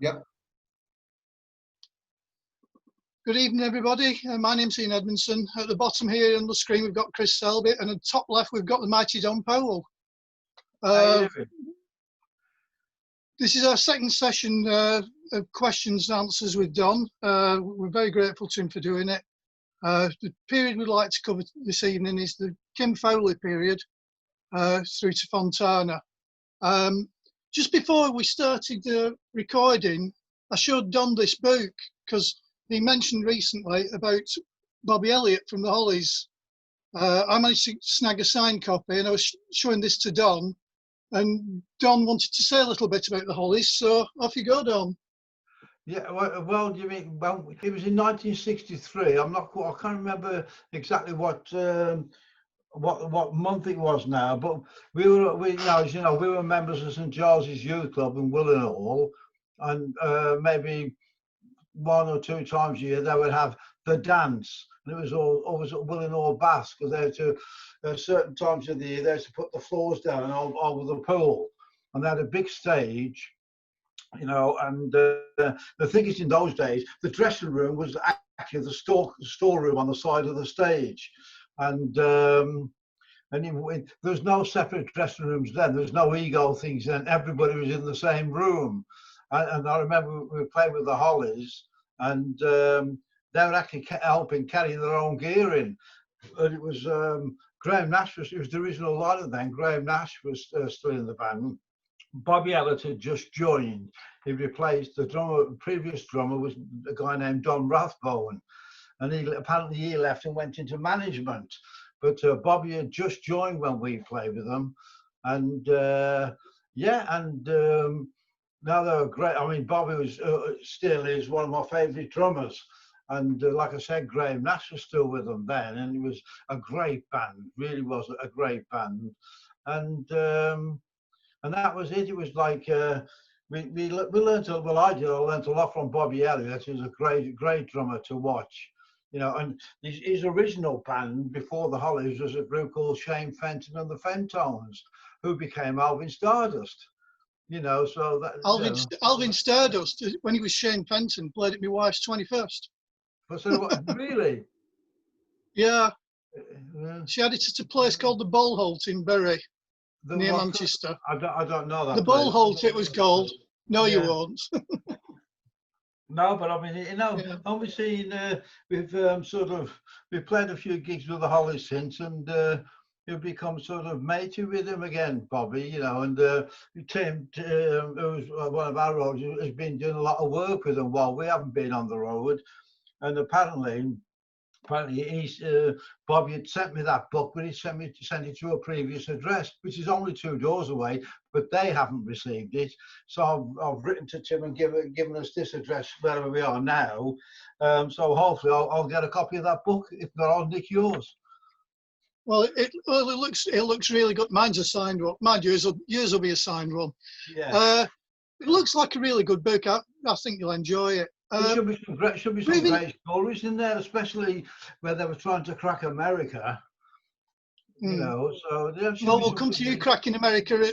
Yep. Good evening, everybody. My name's Ian Edmondson. At the bottom here on the screen, we've got Chris Selby, and at the top left, we've got the mighty Don Powell. This is our second session of questions and answers with Don. We're very grateful to him for doing it. The period we'd like to cover this evening is the Kim Fowley period through to Fontana. Just before we started recording, I showed Don this book because he mentioned recently about Bobby Elliott from the Hollies. I managed to snag a signed copy, and I was showing this to Don, and Don wanted to say a little bit about the Hollies, so off you go, Don. Yeah, well, you mean, well, it was in 1963. I'm not quite, I can't remember exactly what month it was now, but we as you know, we were members of St Giles's Youth Club in Willenhall, and maybe one or two times a year they would have the dance, and it was always at Willenhall Baths, because they had to certain times of the year they had to put the floors down over the pool, and they had a big stage, you know, and the thing is, in those days the dressing room was actually the storeroom on the side of the stage, and there's no separate dressing rooms then. There's no ego things then. Everybody was in the same room. And I remember we were playing with the Hollies, and they were actually helping carry their own gear in. And it was Graham Nash it was the original lineup then. Graham Nash was still in the band. Bobby Elliott had just joined. He replaced the drummer. The previous drummer was a guy named Don Rathbone, and apparently he left and went into management. But Bobby had just joined when we played with them, and now they were great. I mean, Bobby was still is one of my favourite drummers, and like I said, Graham Nash was still with them then, and it was a great band. Really was a great band, and that was it. It was like we learned a, well, I did. I learned a lot from Bobby Elliott. He was a great drummer to watch. You know, and his original band before the Hollies was a group called Shane Fenton and the Fentones, who became Alvin Stardust. You know, so that Alvin Stardust, when he was Shane Fenton, played at my wife's 21st. So what, really? Yeah. She had it at a place called the Bullholt in Bury, near Manchester. I don't know that. The Bullholt, it was called. No, yeah. You won't. No, but I mean, you know, yeah. Obviously we've we've played a few gigs with the Hollies since, and you've become sort of matey with him again, Bobby, you know, and Tim, who's one of our roads, has been doing a lot of work with them while we haven't been on the road, and apparently he's Bobby had sent me that book, but he sent it to a previous address, which is only 2 doors away, but they haven't received it. So I've written to Tim and given us this address wherever we are now. So hopefully I'll get a copy of that book. If not, I'll nick yours. Well, it looks really good. Mine's a signed one. Mind you, yours will be a signed one. Yeah. It looks like a really good book. I think you'll enjoy it. There should be some great stories in there, especially where they were trying to crack America. You know, so well, we'll come to you cracking America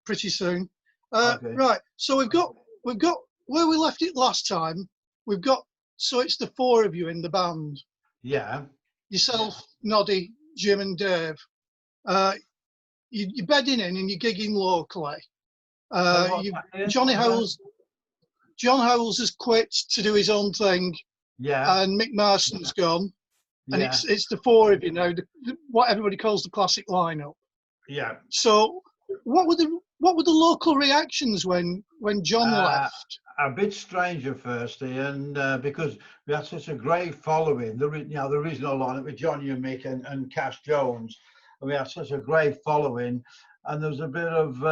pretty soon. Okay. Right. So we've got where we left it last time. So it's the 4 of you in the band. Yeah. Yourself, Noddy, Jim, and Dave. You're bedding in and you're gigging locally. John Howells has quit to do his own thing. Yeah. And Mick Marston's gone. And it's the 4 of you now, what everybody calls the classic lineup. Yeah. So what were the local reactions when John left? A bit strange at first, Ian, because we had such a great following. The original lineup with Johnny and Mick and Cash Jones, and we had such a great following, and there was a bit of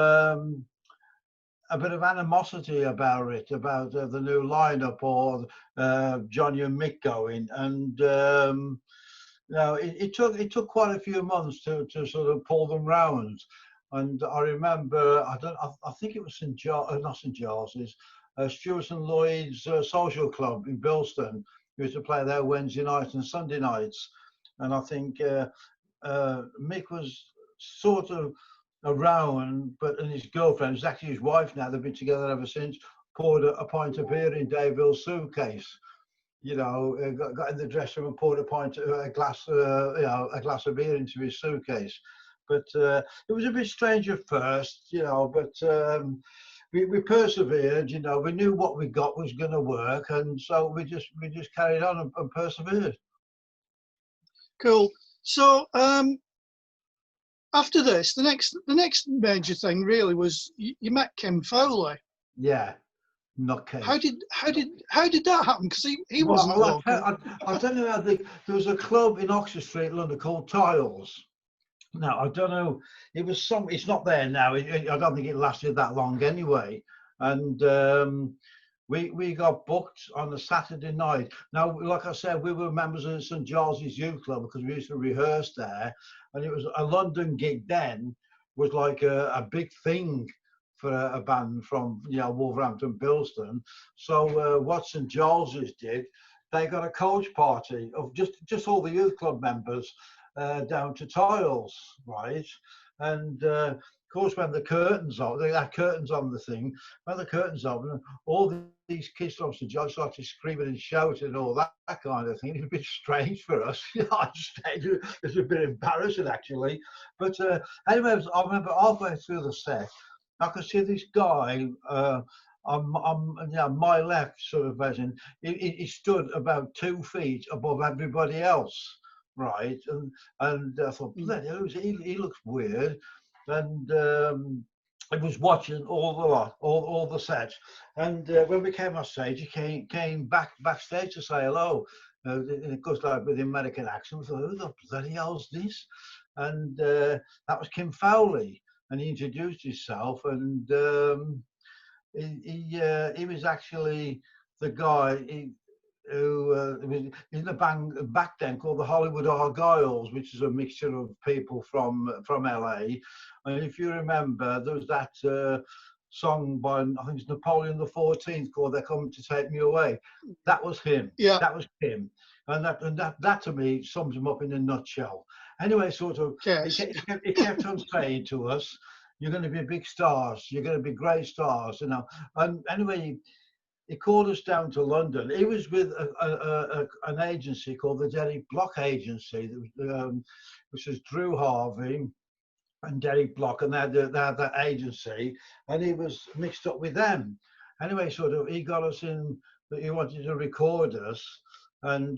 animosity about it, about the new lineup or Johnny and Mick going, and it took quite a few months to sort of pull them round. And I remember, I think it was not St Giles's, Stuart and Lloyd's Social Club in Bilston. We used to play there Wednesday nights and Sunday nights, and I think Mick was sort of around, and his girlfriend, who's actually his wife now, they've been together ever since, poured a pint of beer in Dave Hill's suitcase. You know, got in the dressing room and poured a glass of beer into his suitcase. But it was a bit strange at first, you know, but we persevered, you know, we knew what we got was going to work, and so we just carried on and persevered. Cool. So after this, the next major thing really was you met Kim Fowley. Yeah, not Kim. How did that happen? Because he wasn't well, local. I don't know how there was a club in Oxford Street, London, called Tiles. Now I don't know. It was some. It's not there now. I don't think it lasted that long anyway. And we got booked on a Saturday night. Now, like I said, we were members of St Giles's Youth Club because we used to rehearse there, and it was a London gig. Then was like a big thing for a band from, you know, Wolverhampton, Bilston. So what St Giles's did, they got a coach party of just all the youth club members down to Tiles, right? And of course, when the curtains on, they had curtains on the thing. When the curtains open, all these kids from St George started screaming and shouting and all that kind of thing. It was a bit strange for us. You know, it was a bit embarrassing actually. But anyway, I remember halfway through the set, I could see this guy on my left, sort of version. He stood about 2 feet above everybody else, right? And I thought, bloody hell, he looks weird. And I was watching all the sets. And when we came on stage, he came backstage to say hello. And it goes like with the American accent. I thought, who the bloody hell's this? And that was Kim Fowley. And he introduced himself, and he was actually the guy who was in a band back then called the Hollywood Argyles, which is a mixture of people from LA. And if you remember, there was that song by, I think it's Napoleon the 14th, called "They're Coming to Take Me Away." That was him. Yeah, that was him. And that to me sums him up in a nutshell. Anyway, sort of, he kept on saying to us, "You're going to be big stars. You're going to be great stars," you know. And anyway, he called us down to London. He was with an agency called the Derek Block Agency, which was Drew Harvey and Derek Block, and they had that agency, and he was mixed up with them. Anyway, sort of, he got us in. He wanted to record us. And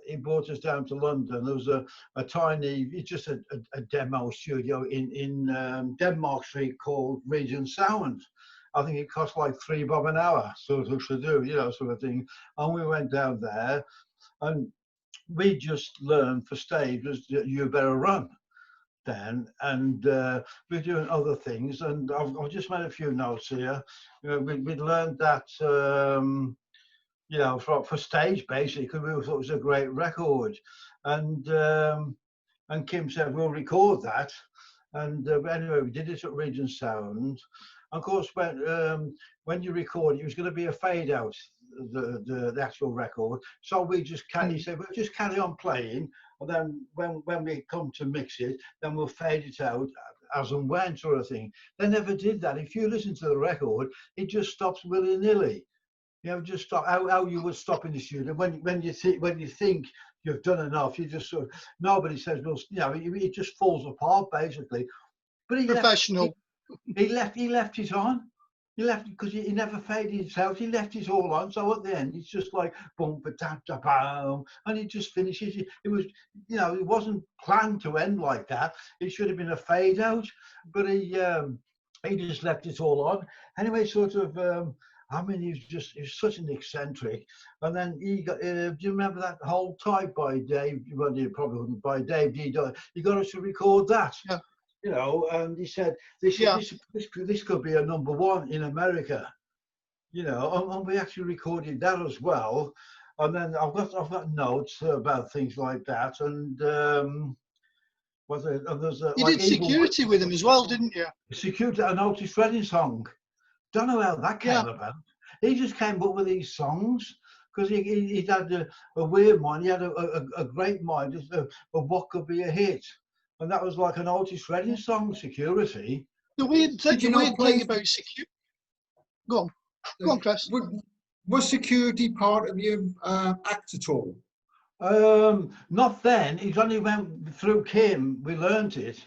he brought us down to London. There was a tiny, it's just a demo studio in Denmark Street called Regent Sound. I think it cost like £3 bob an hour, sort of, to do, you know, sort of thing. And we went down there, and we just learned for stage was you better run then. And we're doing other things. And I've just made a few notes here. You know, we'd learned that. You know, for stage basically, because we thought it was a great record, and Kim said we'll record that, and anyway we did it at Regent Sound. Of course, when you record it was going to be a fade out, the actual record. So we just he said we'll just carry on playing, and then when we come to mix it, then we'll fade it out as and when, sort of thing. They never did that. If you listen to the record, it just stops willy-nilly. You know, just stop how you would stop in the studio when you think you've done enough. You just sort of, nobody says, well, you know, it just falls apart basically. But professional. He left it on. He left it because he never faded it out. He left it all on. So at the end, it's just like boom, ba da da boom, and it just finishes. It was, you know, it wasn't planned to end like that. It should have been a fade out, but he just left it all on. Anyway, sort of. I mean, he was such an eccentric. And then he got, do you remember that whole type by Dave? Well, you probably wouldn't, by Dave D. He got us to record that. Yeah. You know, and he said, this could be a #1 in America. You know, and we actually recorded that as well. And then I've got notes about things like that. And you did security with him as well, didn't you? Security, an Otis Redding song. Don't know how that came about. He just came up with these songs because he had a weird mind. He had a great mind of what could be a hit, and that was like an Otis Redding song, "Security." The weird thing about security. Go on. Go on, Chris. Was security part of your act at all? Not then. It only went through Kim. We learnt it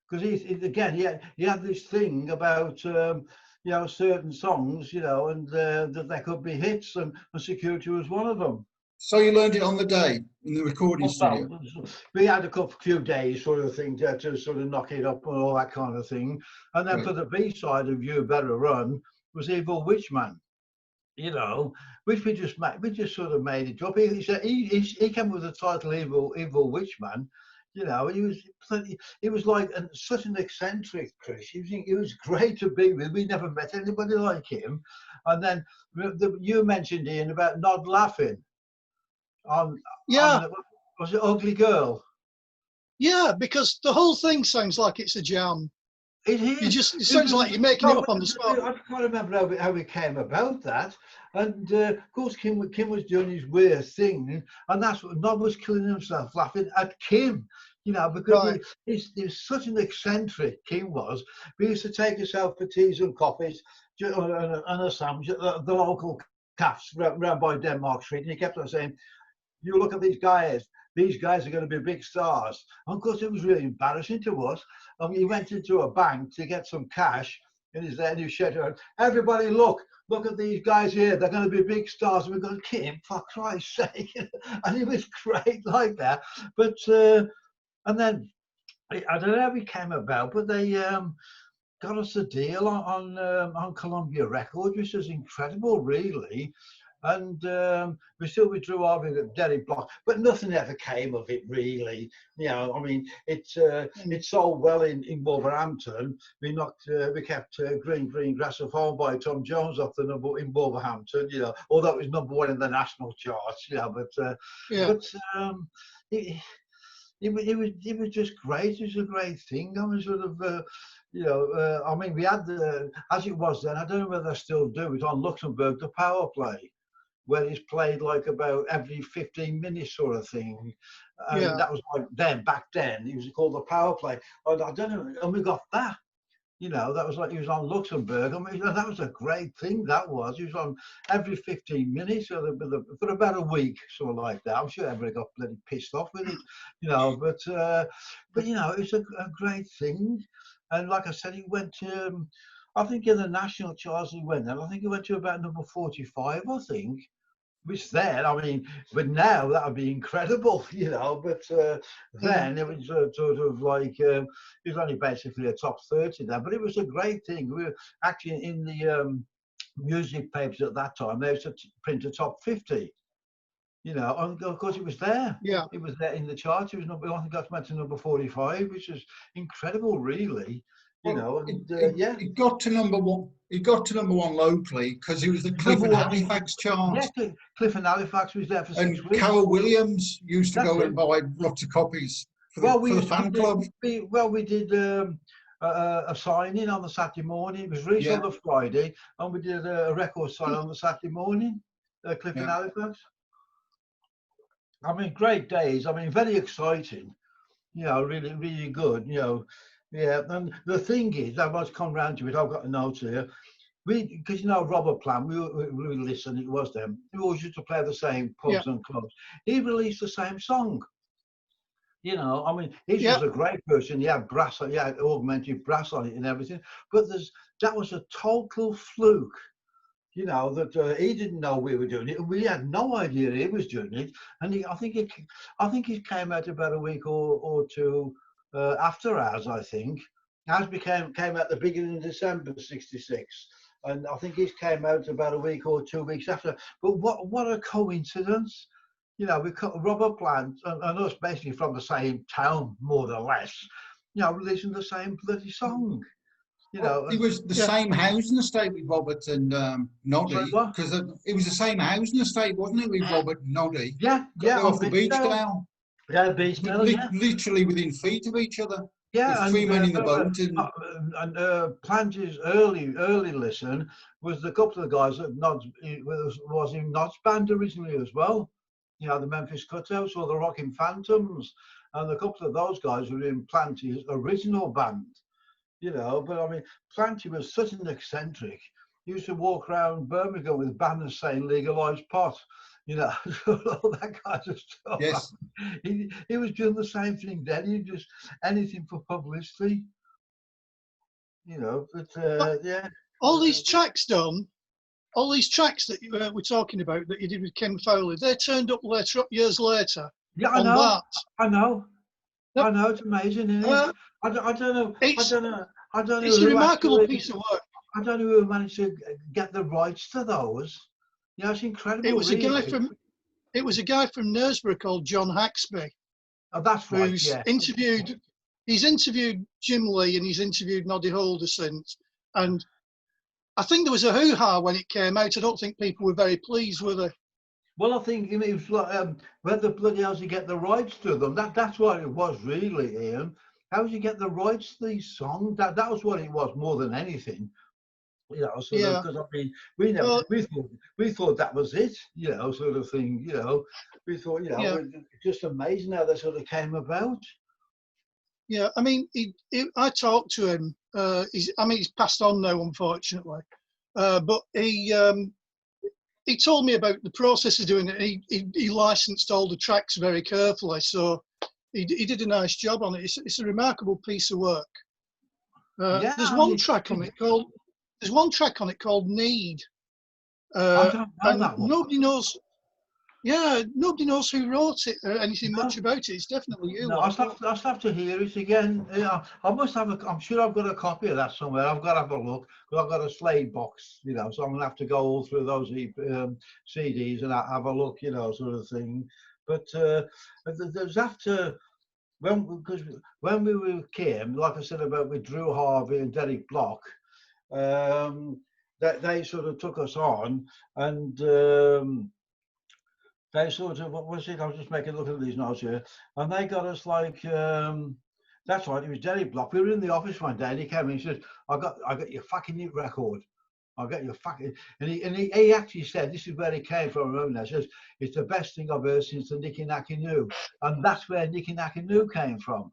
because he had this thing about certain songs, and that they could be hits, and security was one of them. So you learned it on the day in the recording studio? We had few days sort of thing to sort of knock it up and all that kind of thing. And then Right. for the B side of You Better Run was Evil Witchman, which we just sort of made it up. He came with the title Evil Witchman. He was like such an eccentric, Chris. He was great to be with. We never met anybody like him. And then you mentioned, Ian, about Nod laughing. Was it Ugly Girl? Yeah, because the whole thing sounds like it's a jam. It is. It sounds like you're making it up on the spot. I can't remember how it came about that. And of course, Kim was doing his weird thing, and that's what Nod was killing himself laughing at Kim. Because he's such an eccentric. Kim was. We used to take ourselves for teas and coffees and a sandwich at the local cafes round by Denmark Street, and he kept on saying, "You look at these guys. These guys are going to be big stars." And of course, it was really embarrassing to us. He went into a bank to get some cash, and he's there and he shouted, "Everybody, look at these guys here. They're going to be big stars." And we go, "Kim, for Christ's sake!" And it was great like that. But and then I don't know how it came about, but they got us a deal on Columbia Records, which was incredible, really. And we still withdrew our Derek Block, but nothing ever came of it, really. It sold well in Wolverhampton. We kept Green Grass of Home by Tom Jones off the number in Wolverhampton, although it was #1 in the national charts, it was just great. It was a great thing. I was sort of, we had as it was then, I don't know whether they still do it on Luxembourg, the power play, where it's played like about every 15 minutes sort of thing. And that was like back then, it was called the power play. And I don't know, and we got that. That was like he was on Luxembourg. That was a great thing. That was. He was on every 15 minutes for about a week, sort of like that. I'm sure everybody got bloody pissed off with it, But it was a great thing. And like I said, he went to, I think in the national charts he went there. I think he went to about number 45, I think. Which then, but now that would be incredible, But then it was sort of like it was only basically a top 30 there, but it was a great thing. We were actually in the music papers at that time. They used to print a top 50, and of course it was there. Yeah, it was there in the charts. It was I think that went to number 45, which is incredible, really. It got to number one. It got to number 1 locally because it was the Cliff and Halifax chart. Yeah, Cliff and Halifax was there for 6 weeks. And Carol Williams used to go and buy lots of copies for the fan club. We did a signing on the Saturday morning. It was released on the Friday, and we did a record sign on the Saturday morning. Cliff and Halifax. Great days. Very exciting. Really, really good. Yeah, and the thing is, I must come round to it. I've got a note here. Because Robert Plant, we listen. It was them. We always used to play the same pubs and clubs. He released the same song. He's just a great person. He had brass, he had augmented brass on it and everything. But that was a total fluke. That he didn't know we were doing it. We had no idea he was doing it. And I think it came out about a week or two after ours. I think ours came out the beginning of December '66. And I think it came out about a week or 2 weeks after. But what a coincidence. We got Robert Plant and us basically from the same town, more or less, releasing the same bloody song. It was the same housing estate with Robert and Noddy. Because it was the same housing estate, wasn't it, with Robert and Noddy? Yeah. Off the Beachdale. Yeah, Beachdale, literally within feet of each other. Yeah, and 3 men in the boat. And Planty's early listen was the couple of guys that was in Nod's band originally as well. The Memphis Cutouts or the Rocking Phantoms, and a couple of those guys were in Planty's original band. But Planty was such an eccentric. he used to walk around Birmingham with banners saying "Legalise pot," you know, all that kind of stuff. Yes. He was doing the same thing then. He just anything for publicity, you know. But yeah, all these tracks done. All these tracks that we're talking about that you did with Kim Fowley, they turned up later, years later. Yeah, I on know. that. I know. Yep. I know. It's amazing, isn't it? I don't know. It's I don't know a who remarkable actually, piece of work. I don't know who managed to get the rights to those. Yeah, it's incredible. It was really. a guy from Knaresborough called John Haxby. Oh, that's right. Who's Yeah. interviewed. He's interviewed Jim Lee and he's interviewed Noddy Holder since. And I think there was a hoo-ha when it came out. I don't think people were very pleased with it. Well, I think it was like where the bloody hell you get the rights to them. That's what it was really, Ian. How did you get the rights to these songs? That was what it was more than anything. You know, sort of, because I mean, we thought that was it. You know, sort of thing. You know, we thought, you know, it's just amazing how that sort of came about. Yeah, I mean, I talked to him. He's passed on now, unfortunately. But he told me about the process of doing it. He licensed all the tracks very carefully, so he did a nice job on it. It's a remarkable piece of work. There's one track on it called "Need." I don't know that one. Nobody knows. Yeah, nobody knows who wrote it or anything much about it. It's definitely you. No, I'll have to hear it again. Yeah, I must have I'm sure I've got a copy of that somewhere. I've got to have a look. But I've got a Slade box, you know, so I'm gonna have to go all through those CDs and have a look, you know, sort of thing. But there's after because when we came, like I said about with Drew Harvey and Derek Block, that they sort of took us on and. They sort of, what was it? I was just making a look at these notes here, and they got us like, that's right, it was Derek Block. We were in the office one day, and he came in and he said, I got your fucking new record. I got your fucking, and he actually said, this is where he came from. I remember that. He says, it's the best thing I've heard since the Nicky Nacky Noo, and that's where Nicky Nacky Noo came from.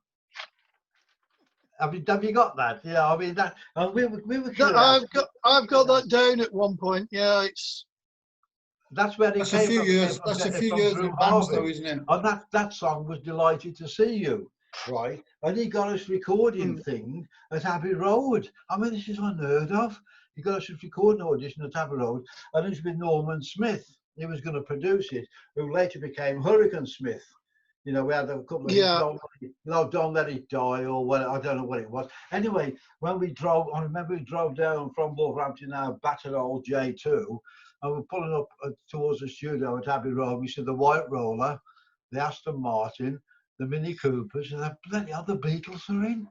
Have you got that? Yeah, I mean that. And we were. I've got that down at one point. Yeah, it's. That's where it came from. That's a few years in advance, though, isn't it? And that song was Delighted to See You, right? And he got us recording thing at Abbey Road. I mean, this is unheard of. He got us a recording audition at Abbey Road, and it was with Norman Smith. He was going to produce it, who later became Hurricane Smith. You know, we had a couple of Don't Let It Die, or what, I don't know what it was. Anyway, when we drove, I remember we drove down from Wolverhampton now, battered old J2. And we're pulling up towards the studio at Abbey Road. We see the White Roller, the Aston Martin, the Mini Coopers, and the bloody other Beatles are in.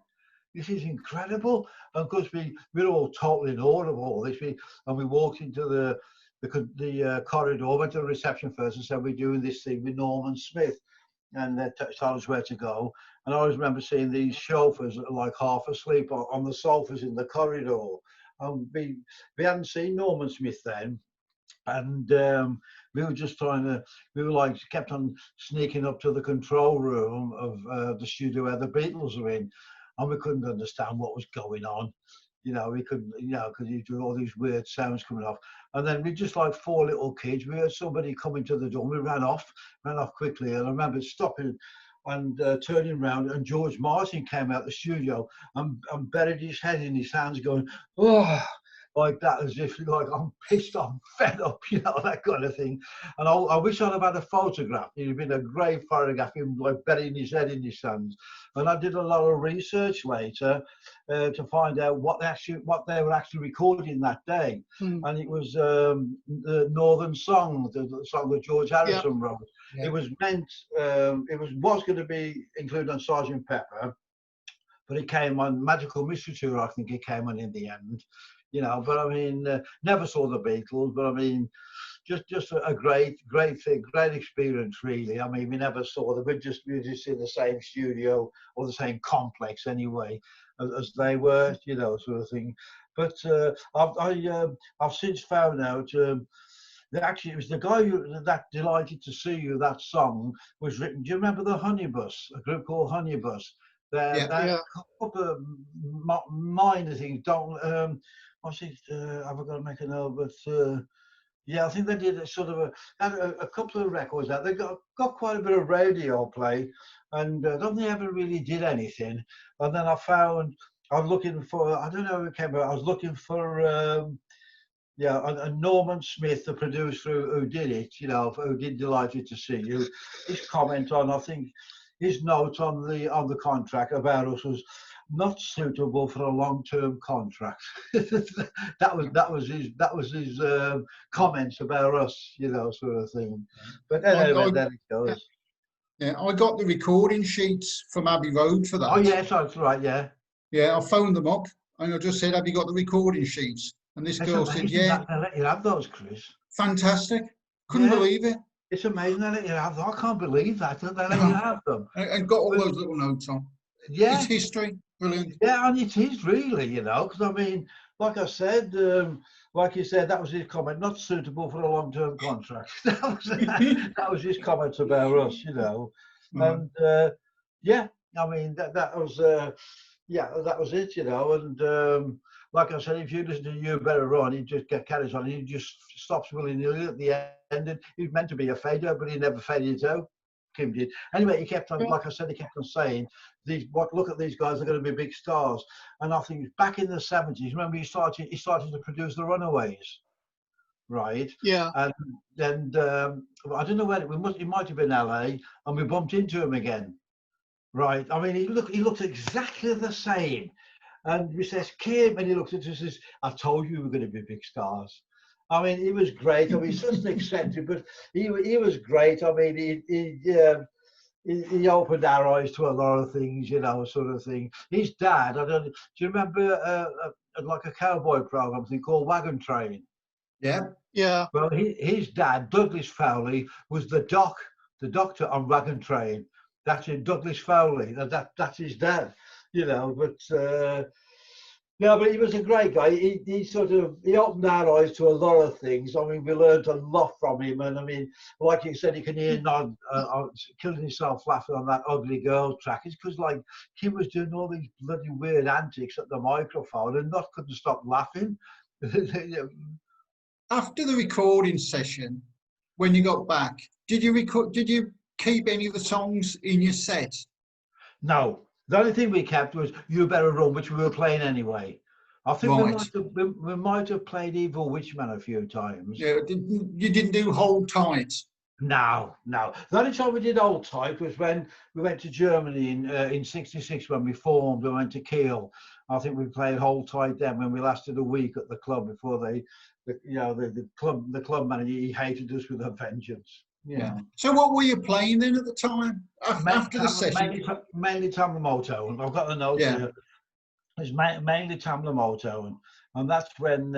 This is incredible. And of course, we're all totally in awe of all this. And we walked into the corridor, went to the reception first and said, we're doing this thing with Norman Smith. And they told us where to go. And I always remember seeing these chauffeurs like half asleep on the sofas in the corridor. And we hadn't seen Norman Smith then. And we were just kept on sneaking up to the control room of the studio where the Beatles were in, and we couldn't understand what was going on. You know, we couldn't, you know, because you do all these weird sounds coming off. And then we just like four little kids, we heard somebody coming to the door, we ran off quickly. And I remember stopping and turning around, and George Martin came out the studio and buried his head in his hands going, oh, like that, as if like I'm pissed, I'm fed up, you know, that kind of thing. And I wish I'd have had a photograph. It'd have been a great photograph, him like burying his head in his hands. And I did a lot of research later to find out what they were actually recording that day. And it was the Northern Song, the song that George Harrison wrote. It was meant, it was going to be included on Sgt. Pepper, but it came on Magical Mystery Tour, I think it came on in the end. You know, but I mean, never saw the Beatles, but I mean, just a great thing, great experience, really. I mean, we never saw them. We were just in the same studio or the same complex anyway, as they were, you know, sort of thing. But I've since found out that actually it was the guy that Delighted to See You, that song was written. Do you remember the Honeybus, a group called Honeybus? A couple of minor things. what's it? Have I got to make a note? But yeah, I think they did had a couple of records out. They got quite a bit of radio play, and I don't think they ever really did anything. And then I was looking for, I don't know who it came, but I was looking for yeah, and Norman Smith, the producer who did it, you know, who did Delighted to See You. His comment on, I think, his note on the contract about us was not suitable for a long-term contract. that was his comments about us, you know, sort of thing. But anyway, there it goes. Yeah, I got the recording sheets from Abbey Road for that. Oh yes, that's right. Yeah. Yeah, I phoned them up and I just said, "Have you got the recording sheets?" And this girl said, "Yeah." They let you have those, Chris. Fantastic. Couldn't believe it. It's amazing they let you have them. I can't believe that they let you have them. And got all those little notes on. Yeah. It's history. Brilliant. Yeah, and it is really, you know, because I mean, like I said, like you said, that was his comment, not suitable for a long-term contract. that was his comments about us, you know. And yeah, I mean, that was yeah, that was it, you know. And like I said, if you listen to You Better Run, he just carries on. He just stops willy-nilly at the end. And he was meant to be a fader, but he never faded out. Kim did. Anyway, he kept on, like I said, he kept on saying, look at these guys, they're going to be big stars. And I think back in the 70s, remember he started to produce the Runaways, right? Yeah. And then I don't know where it might have been LA, and we bumped into him again, right? I mean, he looked exactly the same. And we says, Kim, and he looked at us and says, I told you we were going to be big stars. I mean, he was great. I mean, he's such an eccentric, but he was great. I mean, he opened our eyes to a lot of things, you know, sort of thing. His dad, do you remember like a cowboy program thing called Wagon Train? Yeah. Yeah. Well, his dad, Douglas Fowley, was the doctor on Wagon Train. That's it, Douglas Fowley. That's his dad, you know. But yeah, but he was a great guy. He opened our eyes to a lot of things. I mean, we learned a lot from him. And I mean, like you said, you can hear Nod killing himself laughing on that Ugly Girl track. It's because like Kim was doing all these bloody weird antics at the microphone and Nod couldn't stop laughing. After the recording session, when you got back, did you keep any of the songs in your set? No. The only thing we kept was You Better Run, which we were playing anyway. I think we might have played Evil Witchman a few times. Yeah, you didn't do Hold Tight? No. The only time we did Hold Tight was when we went to Germany in '66 when we formed. We went to Kiel. I think we played Hold Tight then when we lasted a week at the club before the club manager, he hated us with a vengeance. Yeah. So what were you playing then at the time? After the session? Mainly Tamla-Moto, and I've got the notes here. It's mainly Tamla-Moto, and that's when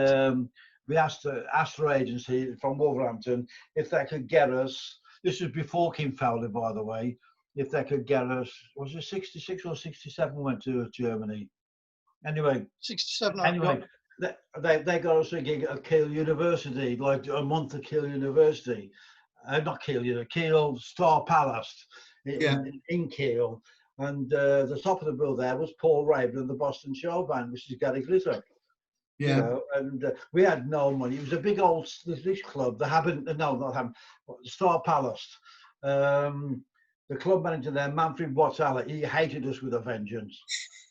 we asked our agency from Wolverhampton if they could get us. This was before Kim Fowley, by the way. If they could get us, was it 66 or 67? Went to Germany. Anyway, 67. Anyway, they got us a gig at Kiel University, like a month at Kiel University. Not Kiel Star Palace in Kiel. And the top of the bill there was Paul Raven and the Boston Show Band, which is Gary Glitter. Yeah. You know, and we had no money. It was a big old this club. Star Palace. The club manager there, Manfred Wattala, he hated us with a vengeance.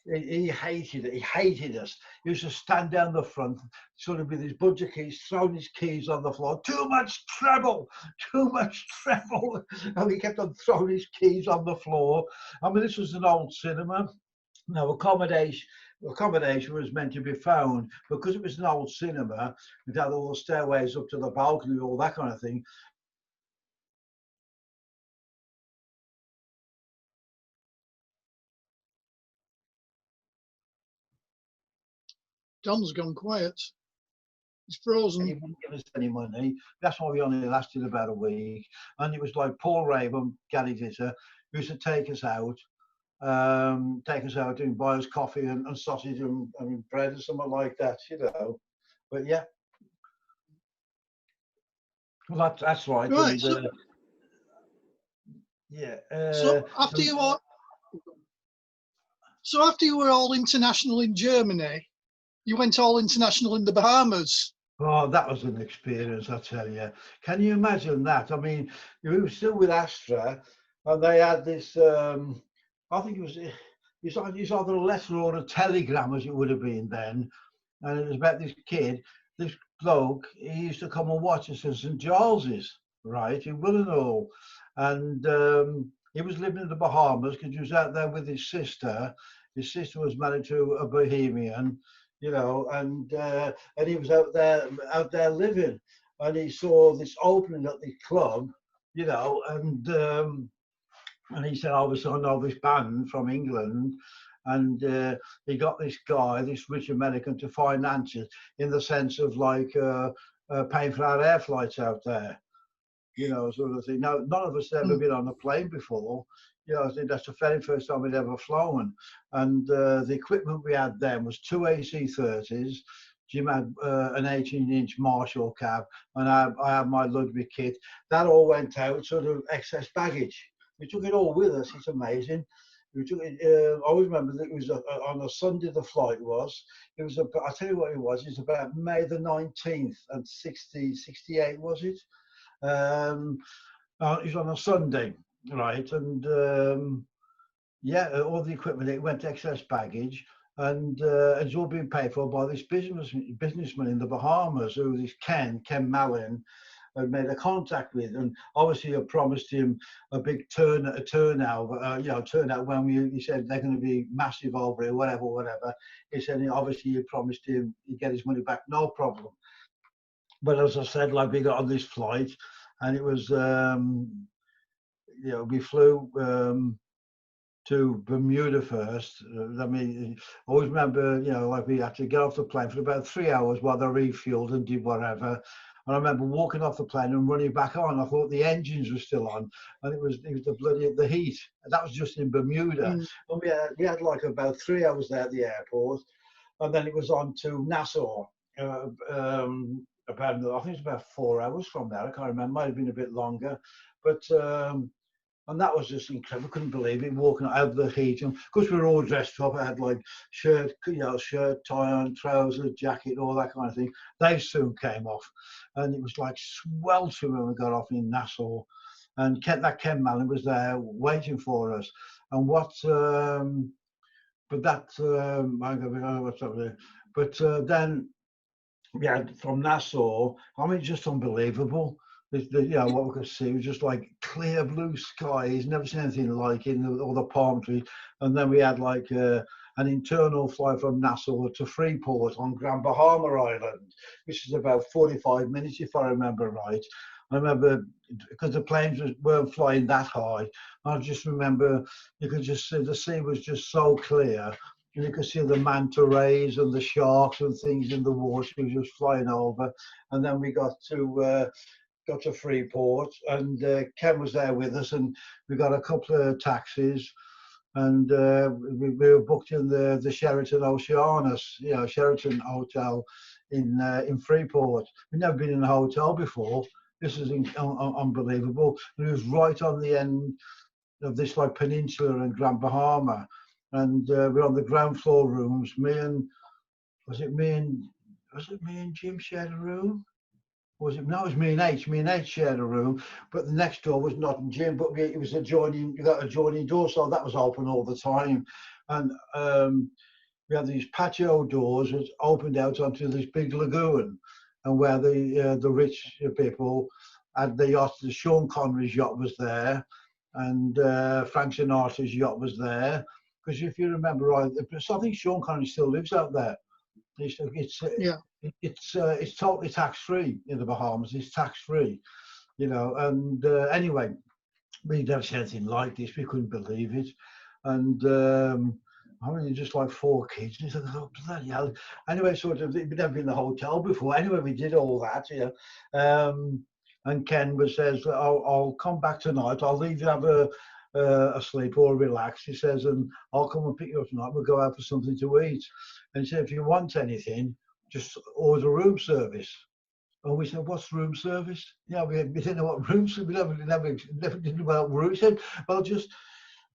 He hated us. He used to stand down the front, sort of with his bunch of keys, throwing his keys on the floor. Too much treble. And he kept on throwing his keys on the floor. I mean, this was an old cinema. Now, accommodation was meant to be found, because it was an old cinema. It had all the stairways up to the balcony, all that kind of thing. Don's gone quiet. He's frozen. He wouldn't give us any money. That's why we only lasted about a week. And it was like Paul Raven, Gary Glitter, who used to take us out and buy us coffee and sausage and bread and something like that, you know. But yeah. Well, that's right. Right. And, yeah. So after you were all international in Germany, You went all international in the Bahamas. Oh, that was an experience, I tell you. Can you imagine that? I mean, we were still with Astra, and they had this. I think it's either a letter or a telegram, as it would have been then, and it was about this kid, this bloke. He used to come and watch us in St Giles's, right, in Willenhall, and he was living in the Bahamas because he was out there with his sister. His sister was married to a Bohemian, you know, and he was out there living, and he saw this opening at the club, you know, and he said, obviously, I know this band from England, and he got this guy, this rich American, to finance it in the sense of like paying for our air flights out there, you know, sort of thing. Now, none of us had ever been on a plane before. You know, I think that's the very first time we'd ever flown. And the equipment we had then was 2 AC-30s. Jim had an 18-inch Marshall cab, and I had my Ludwig kit. That all went out, sort of excess baggage. We took it all with us. It's amazing. We took it. I always remember that it was on a Sunday. The flight was. It was. I'll tell you what it was. It's about May the 19th and 68, was it? It was on a Sunday, right? And yeah, all the equipment, it went to excess baggage, and it's all been paid for by this businessman in the Bahamas, who this Ken Mallin had made a contact with, and obviously I promised him a big turnout, you know, turnout when he said they're going to be massive over here, whatever. He said obviously you promised him he'd get his money back, no problem. But as I said, like we got on this flight, and it was, you know, we flew to Bermuda first. I mean, I always remember, you know, like we had to get off the plane for about 3 hours while they refueled and did whatever. And I remember walking off the plane and running back on. I thought the engines were still on, and it was the heat. And that was just in Bermuda. And we had like about 3 hours there at the airport, and then it was on to Nassau. About, I think it's about 4 hours from there. I can't remember. Might have been a bit longer, but. And that was just incredible. Couldn't believe it, walking out of the heat. And of course, we were all dressed up. I had like shirt, tie on, trousers, jacket, all that kind of thing. They soon came off, and it was like sweltering when we got off in Nassau. And Ken Mallin was there waiting for us. And then we had from Nassau. I mean, just unbelievable. You know, what we could see was just like clear blue skies, never seen anything like it, all the palm trees. And then we had like an internal flight from Nassau to Freeport on Grand Bahama Island, which is about 45 minutes, if I remember right. I remember, because the planes weren't flying that high, I just remember you could just see the sea was just so clear. And you could see the manta rays and the sharks and things in the water just flying over. And then we got to Freeport, and Ken was there with us, and we got a couple of taxis, and we were booked in the Sheraton Oceanus, you know, Sheraton Hotel in Freeport. We'd never been in a hotel before. This is unbelievable. It was right on the end of this like peninsula in Grand Bahama, and we're on the ground floor rooms. Was it me and Jim shared a room? Was it? No, it was me and H. Me and H shared a room, but the next door was not in Jim, but it was adjoining. You got adjoining door, so that was open all the time. And we had these patio doors which opened out onto this big lagoon, and where the rich people had the yacht. Sean Connery's yacht was there, and Frank Sinatra's yacht was there. Because if you remember right, I think Sean Connery still lives out there. It's totally tax-free in the Bahamas. It's tax-free, you know. And anyway, we'd never seen anything like this. We couldn't believe it. And I mean, just like 4 kids. And he said, "Oh, bloody hell!" Anyway, sort of, we'd never been in the hotel before. Anyway, we did all that, you know. And Ken says, "I'll come back tonight. I'll leave you have a sleep or relax." He says, "and I'll come and pick you up tonight. We'll go out for something to eat." And he said, "If you want anything, just order room service." And we said, "What's room service?" Yeah, we didn't know what room service. We never did about room. He said, "Well, just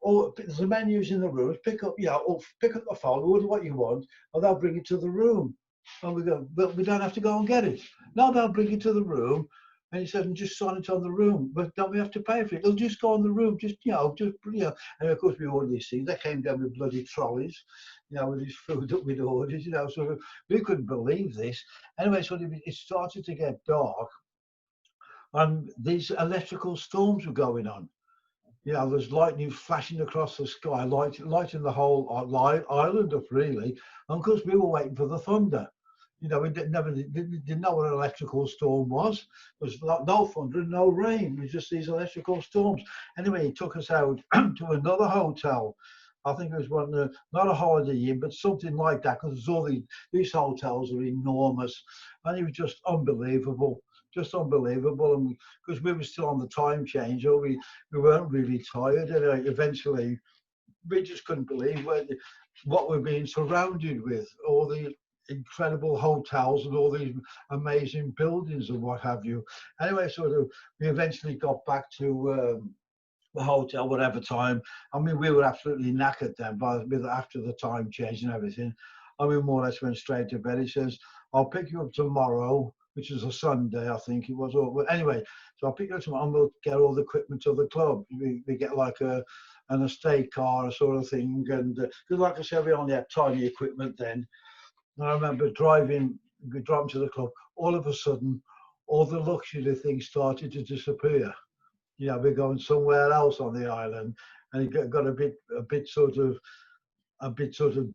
or there's the menus in the rooms, pick up, or pick up the phone, order what you want, and they'll bring it to the room. And we go, but we don't have to go and get it. No, they'll bring it to the room, and he said, and just sign it on the room. But don't we have to pay for it? They'll just go on the room, And of course, we ordered these things. They came down with bloody trolleys, with this food that we'd ordered, so we couldn't believe this. Anyway, so it started to get dark, and these electrical storms were going on. There's lightning flashing across the sky, lighting the whole island up, really. And of course, we were waiting for the thunder. We didn't know what an electrical storm was. There was no thunder, no rain. It was just these electrical storms. Anyway, he took us out to another hotel. I think it was one, not a Holiday Inn, but something like that, because all these hotels are enormous. And it was just unbelievable. Just unbelievable, and because we were still on the time change, or we weren't really tired, and eventually we just couldn't believe what we're being surrounded with, all the incredible hotels and all these amazing buildings and what have you. Anyway, we eventually got back to the hotel, whatever time. I mean, we were absolutely knackered then, after the time change and everything. I mean, more or less went straight to bed. He says, "I'll pick you up tomorrow," which is a Sunday, I think it was. But anyway, so I'll pick you up tomorrow and we'll get all the equipment to the club. We get like an estate car sort of thing. And because like I said, we only had tiny equipment then. And I remember driving to the club. All of a sudden, all the luxury things started to disappear. We're going somewhere else on the island. And it got a bit sort of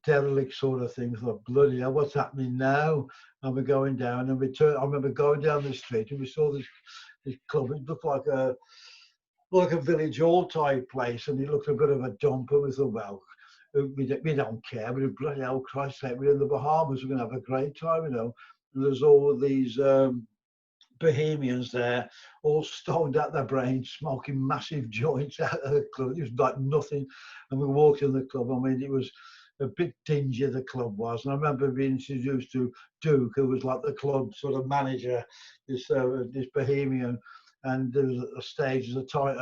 derelict sort of thing. I thought, bloody hell, what's happening now? And we're going down, and I remember going down the street, and we saw this club. It looked like a village hall type place, and it looked a bit of a dump. And we thought, well, we don't care. We're bloody hell, Christ's sake, we're in the Bahamas. We're going to have a great time, And there's all these Bohemians there, all stoned out their brains, smoking massive joints out of the club. It was like nothing. And we walked in the club. I mean, it was a bit dingy, the club was. And I remember being introduced to Duke, who was like the club sort of manager, this Bohemian. And there was a stage,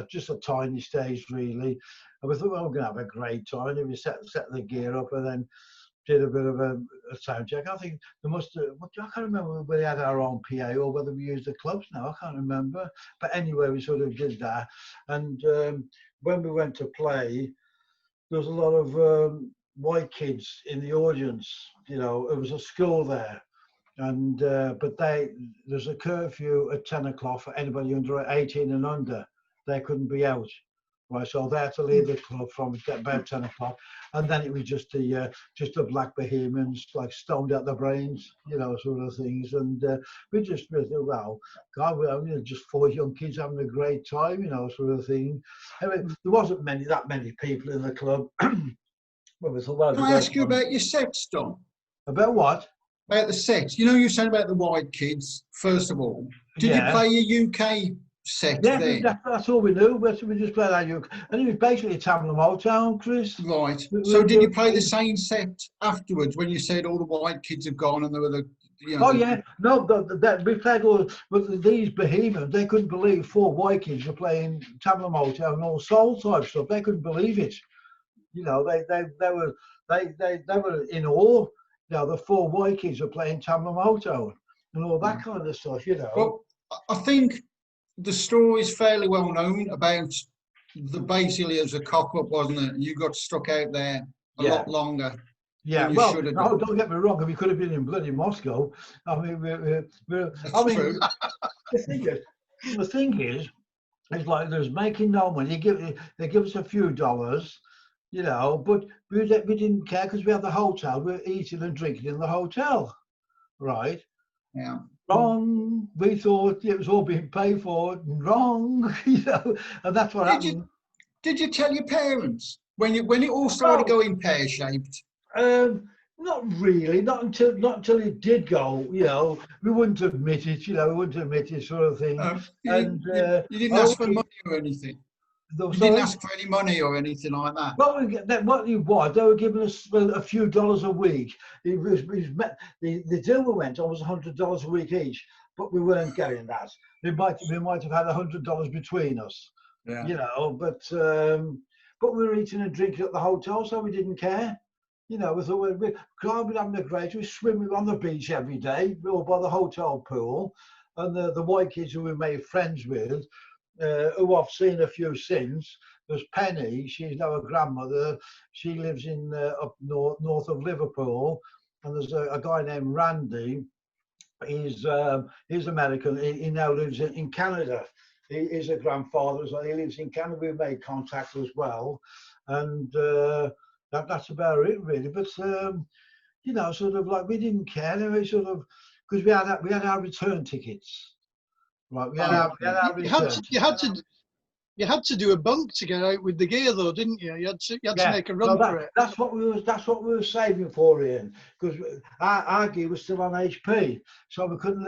just a tiny stage, really. And we thought, well, we're going to have a great time. And we set the gear up, and then did a bit of a sound check. I think there must have, I can't remember whether we had our own PA or whether we used the clubs now, I can't remember. But anyway, we sort of did that. And when we went to play, there was a lot of white kids in the audience. It was a school there. And but there's a curfew at 10 o'clock for anybody under 18 and under. They couldn't be out. Right, so they had to leave the club from about 10 o'clock, and then it was just the black Bohemians, like stoned out their brains, sort of things. And we thought, well, God, we're just 4 young kids having a great time, sort of thing. Anyway, there wasn't that many people in the club. Well, we thought, well, Can I ask you about your sets, Don? About what? About the sets. You said about the white kids, first of all. Did you play your UK set then? That's all we knew. We just played our UK. And it was basically Tamla Motown, Chris. Right. So did you play the same set afterwards when you said all the white kids have gone and there were the... yeah. No, we played all... But these Bohemians, they couldn't believe 4 white kids were playing Tamla Motown and all soul type stuff. They couldn't believe it. They were in awe. The 4 white kids were playing Tamla Motown and all that kind of stuff, Well, I think the story's fairly well known about basically as a cock-up, wasn't it? You got stuck out there a lot longer. Yeah, well, no, don't get me wrong. We could have been in bloody Moscow. I mean, the thing is, it's like there's making no money. They give us a few dollars, but we didn't care because we had the hotel. We were eating and drinking in the hotel, right? Yeah. Wrong. We thought it was all being paid for. Wrong. And that's what happened. Did you tell your parents when it all started going pear-shaped? Not really. Not until it did go. We wouldn't admit it. We wouldn't admit it, sort of thing. You didn't ask for money or anything. You didn't ask for any money or anything like that. Well, what it was, they were giving us a few dollars a week. The deal we went on was $100 a week each, but we weren't getting that. We might have had $100 between us. Yeah. But but we were eating and drinking at the hotel, so we didn't care. You know, we thought we'd climbing, having a great, we swimming on the beach every day or by the hotel pool. And the white kids who we made friends with, who I've seen a few since, there's Penny, she's now a grandmother. She lives in up north of Liverpool. And there's a guy named Randy. He's American. He now lives in Canada. He is a grandfather as well. He lives in Canada. We've made contact as well. And that's about it, really. But, you know, sort of like we didn't care. Anyway, sort of, because we had our return tickets. Right, we had our return tickets. You had to do a bunk to get out with the gear, though, didn't you? You had to make a run for it. That's what we were saving for, Ian, because our gear was still on HP, so we couldn't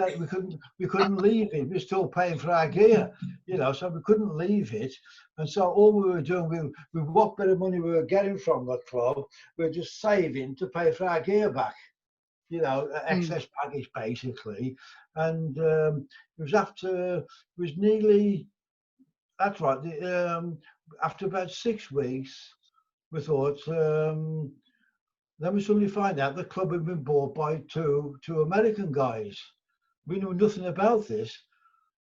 leave it. We were still paying for our gear, you know, so we couldn't leave it. And so all we were doing, with what bit of money we were getting from the club, we were just saving to pay for our gear back, you know, excess baggage basically. And it was nearly. That's right. After about 6 weeks, we thought. Then we suddenly find out the club had been bought by two American guys. We knew nothing about this,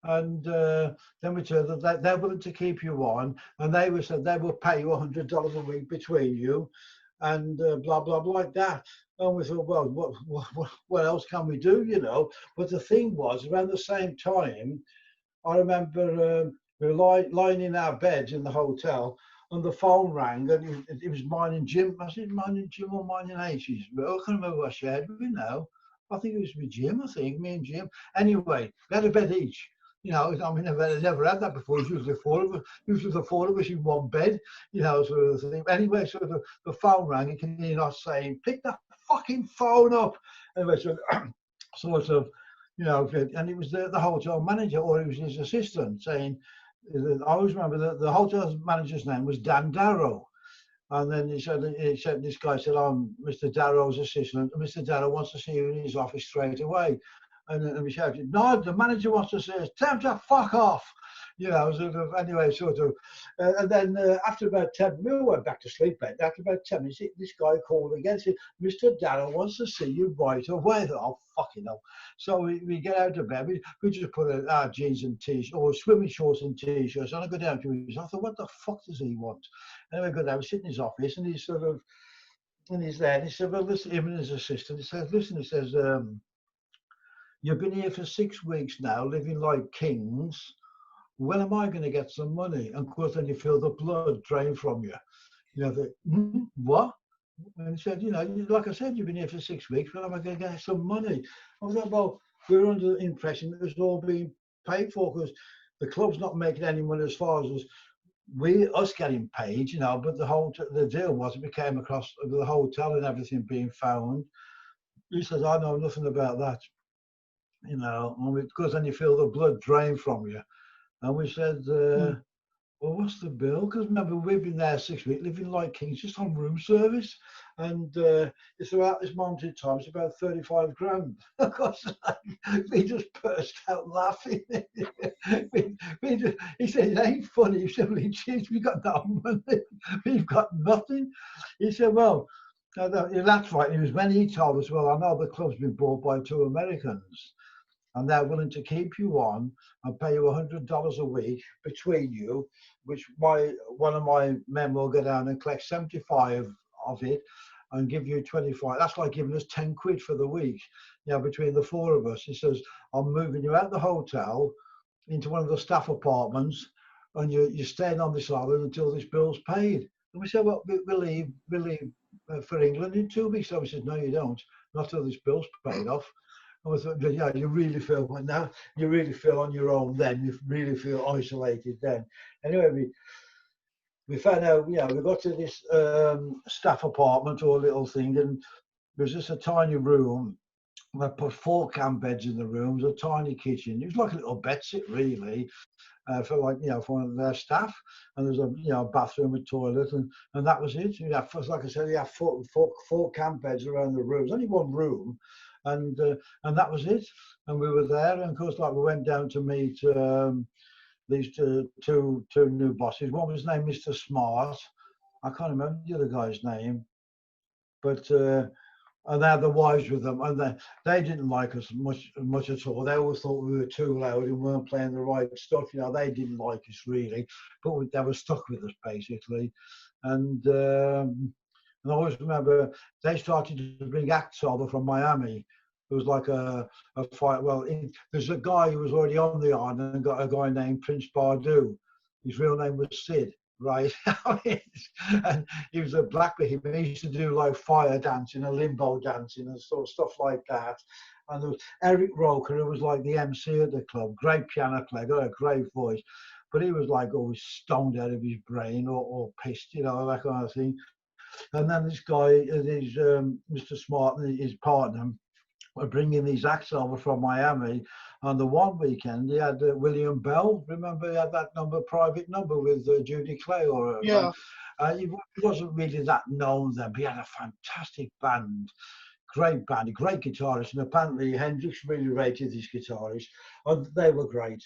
and then we told them that they're willing to keep you on, and they said they will pay you $100 a week between you, and blah blah blah like that. And we thought, well, what else can we do, you know? But the thing was, around the same time, I remember. We were lying in our beds in the hotel, and the phone rang, and it was mine and Jim. I said, mine and Jim or mine and Ashes? But I can't remember what I shared with you now. I think it was with Jim, me and Jim. Anyway, we had a bed each. You know, I mean, I've never had that before. It's usually the four of us in one bed, you know, sort of thing. Anyway, so the phone rang, and can you not saying, pick the fucking phone up? Anyway, so sort of, you know, and it was the hotel manager, or it was his assistant, saying, I always remember the hotel manager's name was Dan Darrow, and then he said this guy said, I'm Mr. Darrow's assistant. Mr. Darrow wants to see you in his office straight away. And we shouted, no, the manager wants to see us. Tell him to fuck off. You know, sort of, anyway, sort of. And then after about 10 minutes, we went back to sleep. After about 10 minutes, this guy called again, said, Mr. Darrow wants to see you right away. Oh, fucking hell. So we get out of bed. We just put our jeans and t-shirts, or swimming shorts and t-shirts, and I go down to his. I thought, what the fuck does he want? Anyway, I go down, we sit in his office, and he's sort of, and he's there, and he said, well, listen, him and his assistant, he says, listen, he says, you've been here for 6 weeks now, living like kings. When am I going to get some money? And of course, then you feel the blood drain from you. You know, what? And he said, you know, like I said, you've been here for 6 weeks. When am I going to get some money? I thought, well, we're under the impression that it's all being paid for, because the club's not making any money as far as us getting paid, you know. But the deal was, we came across the hotel and everything being found. He says, I know nothing about that. You know, because then you feel the blood drain from you. And we said, well, what's the bill? Because remember, we've been there 6 weeks, living like kings, just on room service. And it's about this moment in time, it's about 35 grand. Of course, we just burst out laughing. He said, it ain't funny. He said, well, geez, we got no money. We've got nothing. He said, well, that's right. It was when he told us, well, I know the club's been bought by 2 Americans, and they're willing to keep you on and pay you $100 a week between you, which one of my men will go down and collect 75 of it and give you 25. That's like giving us 10 quid for the week, you know, between the 4 of us. He says, I'm moving you out the hotel into one of the staff apartments, and you're staying on this island until this bill's paid. And we said, well, we'll leave for England in 2 weeks. So he said, no, you don't, not till this bill's paid off. I was like, yeah, you really feel now. You really feel on your own then. You really feel isolated then. Anyway, we found out. You know, we got to this staff apartment or little thing, and there was just a tiny room. We put 4 camp beds in the rooms, a tiny kitchen. It was like a little bedsit, really, for like, you know, for one of their staff. And there's a, you know, bathroom, a toilet, and that was it. You have, like I said, you have four camp beds around the rooms. Only one room. And that was it. And we were there, and of course, like, we went down to meet these two new bosses. One was named Mr. Smart, I can't remember the other guy's name, but and they had the wives with them, and they didn't like us much at all. They always thought we were too loud and weren't playing the right stuff. You know, they didn't like us really, but they were stuck with us basically. And I always remember they started to bring acts over from Miami. It was like a fight. Well, there's a guy who was already on the island and got a guy named Prince Bardou. His real name was Sid, right? And he was a black guy. He used to do like fire dancing and limbo dancing and sort of stuff like that. And there was Eric Roker, who was like the MC at the club, great piano player, got a great voice, but he was like always stoned out of his brain or pissed, you know, that kind of thing. And then this guy, Mr. Smart and his partner, were bringing these acts over from Miami. On the one weekend, he had William Bell. Remember, he had that private number with Judy Clay. Yeah. He wasn't really that known then, but he had a fantastic band. Great band, a great guitarist, and apparently Hendrix really rated his guitarist. And they were great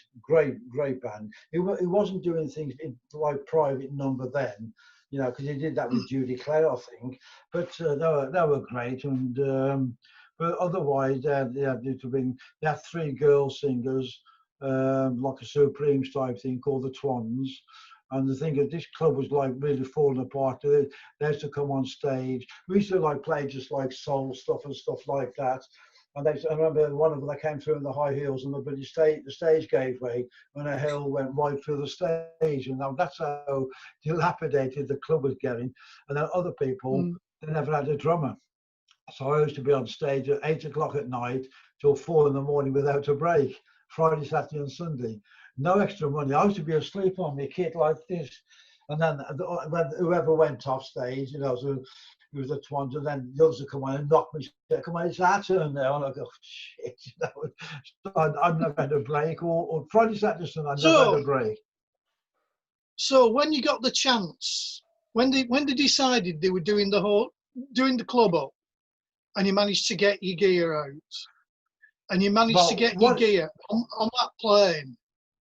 band. He wasn't doing things in like private number then, you know, because he did that with Judy Clay, I think. But they were great, and but otherwise they had three girl singers, like a Supremes type thing called the Twans. And the thing is, this club was like really falling apart. They used to come on stage. We used to like play just like soul stuff and stuff like that. And I remember one of them, they came through in the high heels, and the stage gave way, and a hill went right through the stage. And now that's how dilapidated the club was getting. And then other people, they never had a drummer. So I used to be on stage at 8 o'clock at night till 4 in the morning without a break, Friday, Saturday and Sunday. No extra money. I used to be asleep on my kit like this. And then whoever went off stage, you know, so it was the Twans, and then the others would come on and knock me, say, come on, it's our turn now. And I go, shit, you know. So I'd never had a break, or Friday, Saturday, Sunday, I never had a break. So when you got the chance, when they decided they were doing the club up, and you managed to get your gear out, and you managed to get your gear on that plane.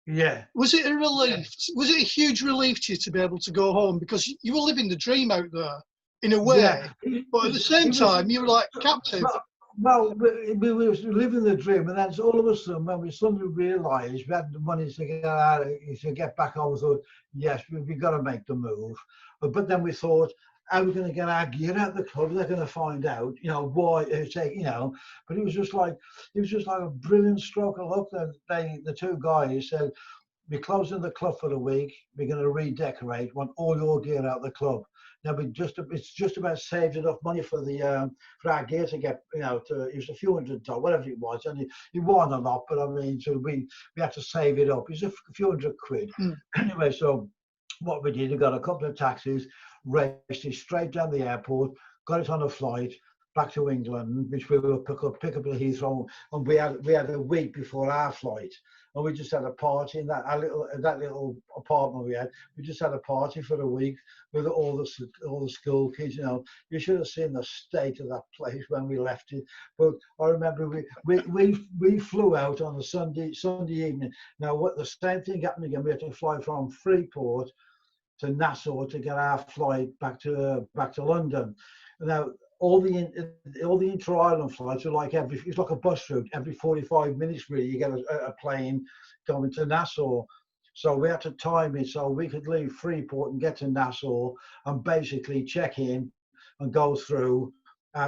Yeah. Was it a relief? Was it a huge relief to you to be able to go home? Because you were living the dream out there, in a way. Yeah. But at the same time, you were like captive. Well, we were living the dream, and then all of a sudden, when we suddenly realised we had the money to get back home, we thought, yes, we've got to make the move. But then we thought, how are we going to get our gear out of the club? They're going to find out, you know, why, you know. But it was just like a brilliant stroke of luck. The two guys said, we're closing the club for the week. We're going to redecorate. Want all your gear out of the club. Now it's just about saved enough money for our gear to get, you know, it was a few $100, whatever it was, and it wasn't a lot, but I mean, so we had to save it up. It was a few £100. Anyway, so what we did, we got a couple of taxis, raced it straight down the airport, got it on a flight back to England, which we will pick up at Heathrow, and we had a week before our flight, and we just had a party in that little apartment we had. We just had a party for a week with all the school kids. You know, you should have seen the state of that place when we left it. But I remember we flew out on a Sunday evening. Now, what the same thing happened again? We had to fly from Freeport to Nassau to get our flight back to London. Now, all the inter-island flights are like it's like a bus route. Every 45 minutes, really, you get a plane going to Nassau. So we had to time it so we could leave Freeport and get to Nassau and basically check in and go through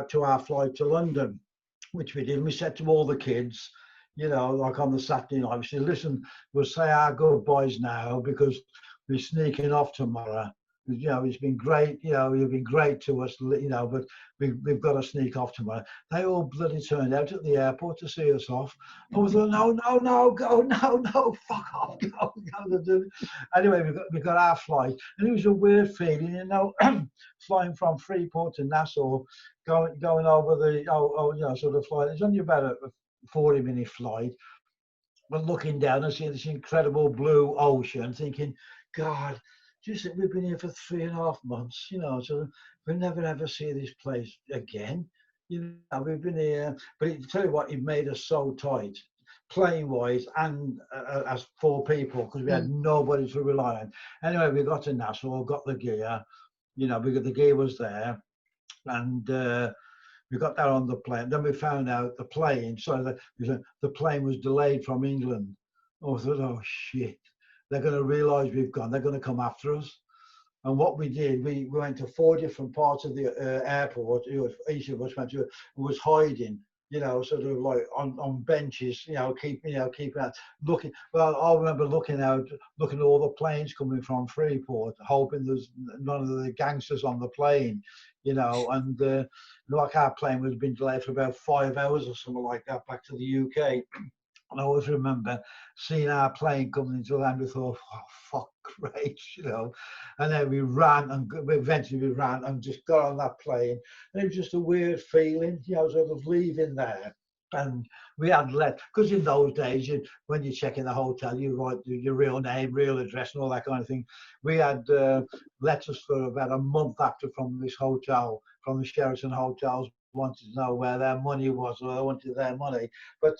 to our flight to London, which we did. We said to all the kids, you know, like on the Saturday night, we said, listen, we'll say our goodbyes now because we're sneaking off tomorrow. You know, it's been great, you know, you've been great to us, you know, but we've got to sneak off tomorrow. They all bloody turned out at the airport to see us off. I was like, no, fuck off, go. Anyway, we got our flight, and it was a weird feeling, you know, flying from Freeport to Nassau, going over the, you know, sort of flight. It's only about a 40-minute flight, but looking down and seeing this incredible blue ocean, thinking, God, just we've been here for 3.5 months, you know, so we'll never ever see this place again. You know, we've been here, but tell you what, it made us so tight, playing wise and as 4 people, because we had nobody to rely on. Anyway, we got to Nassau, got the gear, you know, because the gear was there, and we got that on the plane. Then we found out the plane, the plane was delayed from England. Oh, I thought, oh shit, they're going to realise we've gone. They're going to come after us. And what we did, we went to 4 different parts of the airport. Each of us went to, was hiding, you know, sort of like on benches, keeping out, looking. Well, I remember looking at all the planes coming from Freeport, hoping there's none of the gangsters on the plane, and like our plane was being delayed for about 5 hours or something like that back to the UK. And I always remember seeing our plane coming into land. We thought, oh, fuck, great, And then we ran, and eventually we ran and just got on that plane. And it was just a weird feeling, sort of leaving there. And we had because in those days, when you check in the hotel, you write your real name, real address, and all that kind of thing. We had letters for about a month after from this hotel, from the Sheraton hotels, wanted to know where their money was, or they wanted their money, but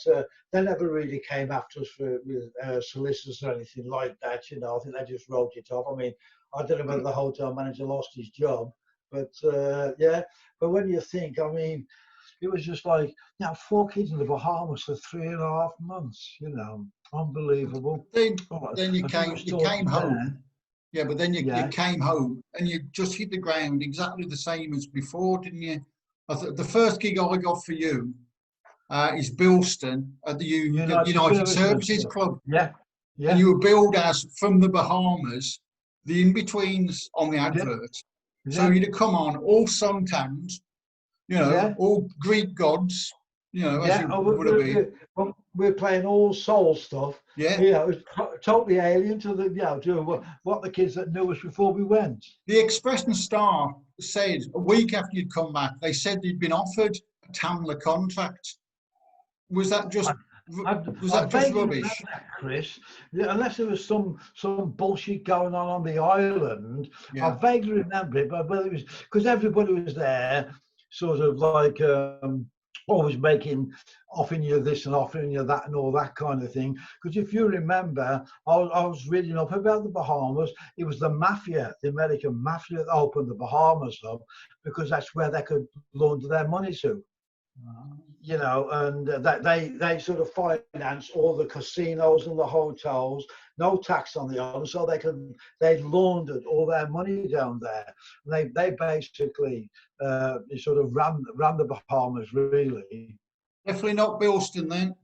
they never really came after us with solicitors or anything like that. I think they just wrote it off. I mean, I don't know whether the hotel manager lost his job, but yeah. But when you think, I mean, it was just like, 4 kids in the Bahamas for 3.5 months. Unbelievable. Then you came home. Yeah, but then you came home and you just hit the ground exactly the same as before, didn't you? The first gig I got for you is Bilston at the United Services Club. Yeah, yeah. And you were billed as from the Bahamas, the in-betweens on the advert. Yeah. So you'd have come on all suntanned, all Greek gods, as you would have been. We're playing all soul stuff. Yeah. It was totally alien to to what the kids that knew us before we went. The Express and Star said a week after you'd come back, they said you'd been offered a Tamla contract. Was that just rubbish, Chris? Unless there was some bullshit going on the island. Yeah. I vaguely remember it, but it was because everybody was there, sort of like always offering you this and offering you that and all that kind of thing. Because if you remember, I was reading up about the Bahamas. It was the mafia, the American mafia, that opened the Bahamas up because that's where they could launder their money to. And that they sort of finance all the casinos and the hotels, no tax on the island, so they laundered all their money down there. And they basically sort of ran the Bahamas, really. Definitely not Bilston then.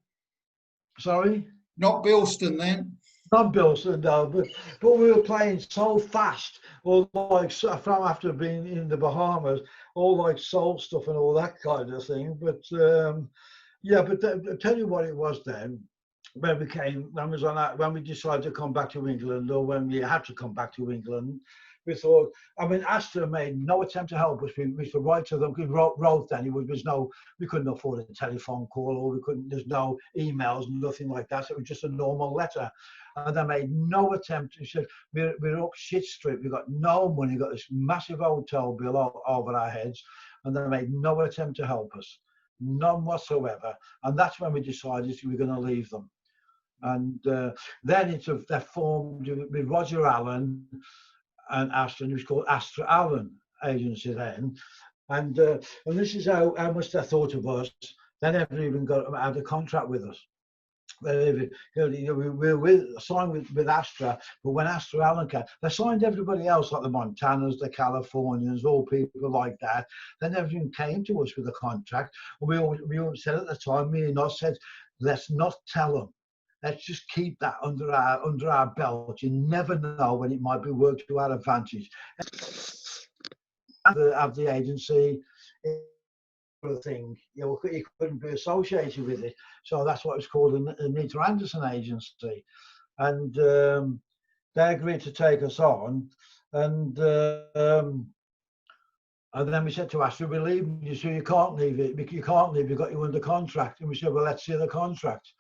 Sorry? Not Bilston then. Not Bilston, no, but we were playing so fast, or like from after being in the Bahamas, all like soul stuff and all that kind of thing. But I'll tell you what it was then. When we decided to come back to England, or when we had to come back to England, we thought, Astra made no attempt to help us. We used to write to them. We wrote then. We couldn't afford a telephone call, or there's no emails, nothing like that. So it was just a normal letter. And they made no attempt. He said, we're up shit street. We've got no money. We've got this massive hotel bill over our heads. And they made no attempt to help us. None whatsoever. And that's when we decided we were going to leave them. And then they formed with Roger Allen and Astra, and it was called Astra Allen Agency then. And this is how much they thought of us. They never even had a contract with us. We were signed with Astra, but when Astra Allen came, they signed everybody else, like the Montanas, the Californians, all people like that. They never even came to us with a contract. We always said at the time, me and us said, let's not tell them. Let's just keep that under our belt. You never know when it might be worked to our advantage. Have the agency thing, you couldn't be associated with it. So that's what it's called, a Anita Anderson agency. And they agreed to take us on. And then we said to Astra, we're leaving you, so you can't leave it. You can't leave, we've got you under contract. And we said, well, let's see the contract.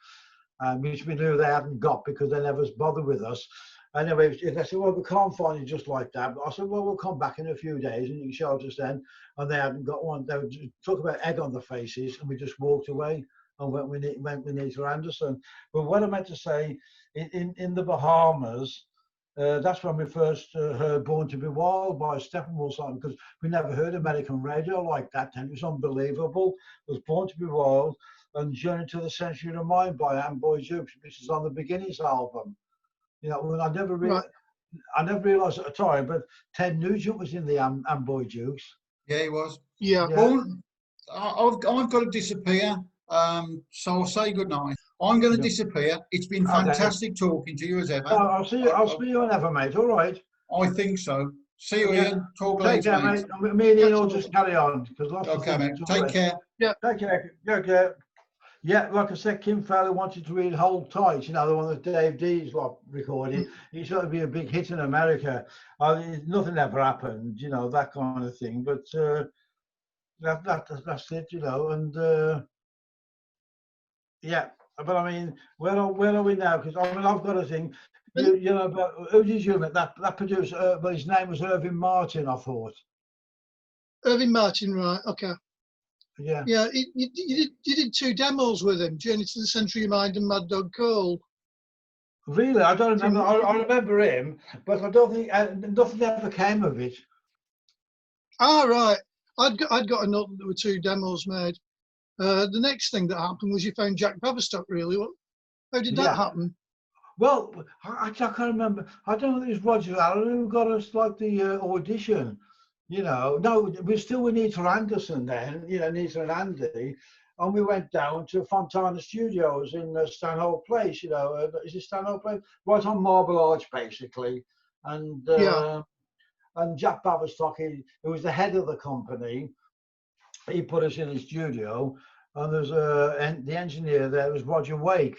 Which we knew they hadn't got because they never bothered with us. Anyway, they said, well, we can't find you just like that. But I said, well, we'll come back in a few days and you can show us then. And they hadn't got one. They would talk about egg on the faces, and we just walked away and went with Anita Anderson. But what I meant to say, in the Bahamas, That's when we first heard Born to Be Wild by Steppenwolf song, because we never heard American radio like that, and it was unbelievable. It was Born to Be Wild and Journey to the Century of Mind by Amboy Dukes, which is on the Beginnings album. You know, when I never realised at the time, but Ted Nugent was in the Amboy Dukes. Yeah, he was. Yeah. Born, I've got to disappear. So I'll say good night. I'm going to disappear. It's been fantastic talking to you as ever. I'll see you. I'll see you whenever, mate. All right. I think so. See you, Ian. Talk Take later, care, mate. Me and Ian will just carry on because lots Okay, of mate. things. Take care. Yeah. Take care. Okay. Yeah, like I said, Kim Fowley wanted to read Hold Tight, you know, the one that Dave D's like recorded. He thought it'd be a big hit in America. Nothing ever happened, you know, that kind of thing. But that's it, you know. And yeah, but I mean, where are we now? Because I mean, I've got a thing. You know, about who did you met? That producer, but his name was Irving Martin, I thought. Irving Martin, right? Okay. Yeah. Yeah, you did 2 demos with him, Journey to the Century of Mind and Mad Dog Cole. Really, I don't remember. I remember him, but I don't think nothing ever came of it. Ah, right. I'd got a note that there were 2 demos made. The next thing that happened was you found Jack Baverstock. Really, how did that happen? Well, I can't remember. I don't know if it was Roger Allen who got us like the audition. You know, no, we need for Anderson then. You know, Nita and Andy, and we went down to Fontana Studios in Stanhope Place. You know, is it Stanhope Place? Right on Marble Arch, basically. And and Jack Baverstock, who was the head of the company, he put us in his studio, and there's the engineer there was Roger Wake.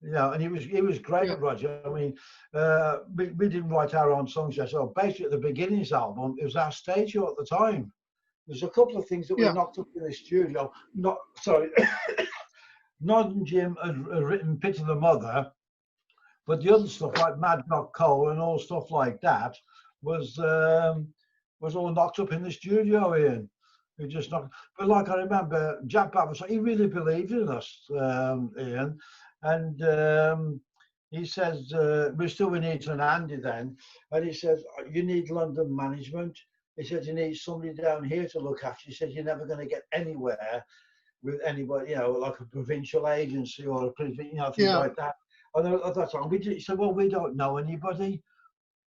You know, and he was great, Roger. I mean, we didn't write our own songs yet. So basically, at the Beginnings album, it was our stage show at the time. There's a couple of things that we knocked up in the studio. Nod and Jim had written Pit of the Mother, but the other stuff like Mad Dog Cole and all stuff like that was all knocked up in the studio, Ian. We just knocked. But like I remember, Jack Baverstock, he really believed in us, Ian. And he says, we're still with Nita and Andy then. And he says, you need London management. He said, you need somebody down here to look after you. He said, you're never going to get anywhere with anybody, you know, like a provincial agency or a, you know, things like that. And at that time, he said, well, we don't know anybody.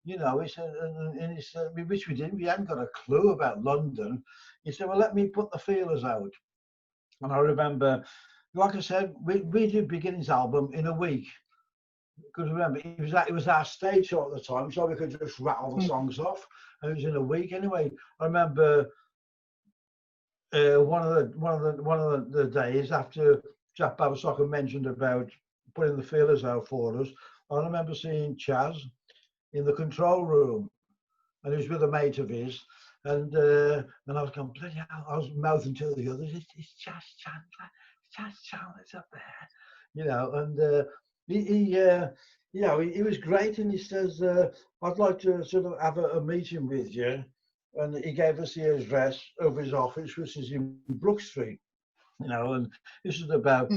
You know, he said, and he said, which we didn't. We hadn't got a clue about London. He said, well, let me put the feelers out. And I remember, like I said, we did Beginnings album in a week. Because remember, it was our stage show at the time, so we could just rattle the songs off. And it was in a week anyway. I remember one of the days after Jack Baverstock mentioned about putting the feelers out for us, I remember seeing Chaz in the control room, and he was with a mate of his. And I was going, bloody hell, I was mouthing to the others, it's Chaz Chandler. Chaz Chandler's up there, you know, and he was great, and he says, I'd like to sort of have a meeting with you, and he gave us the address of his office, which is in Brook Street, you know, and this is about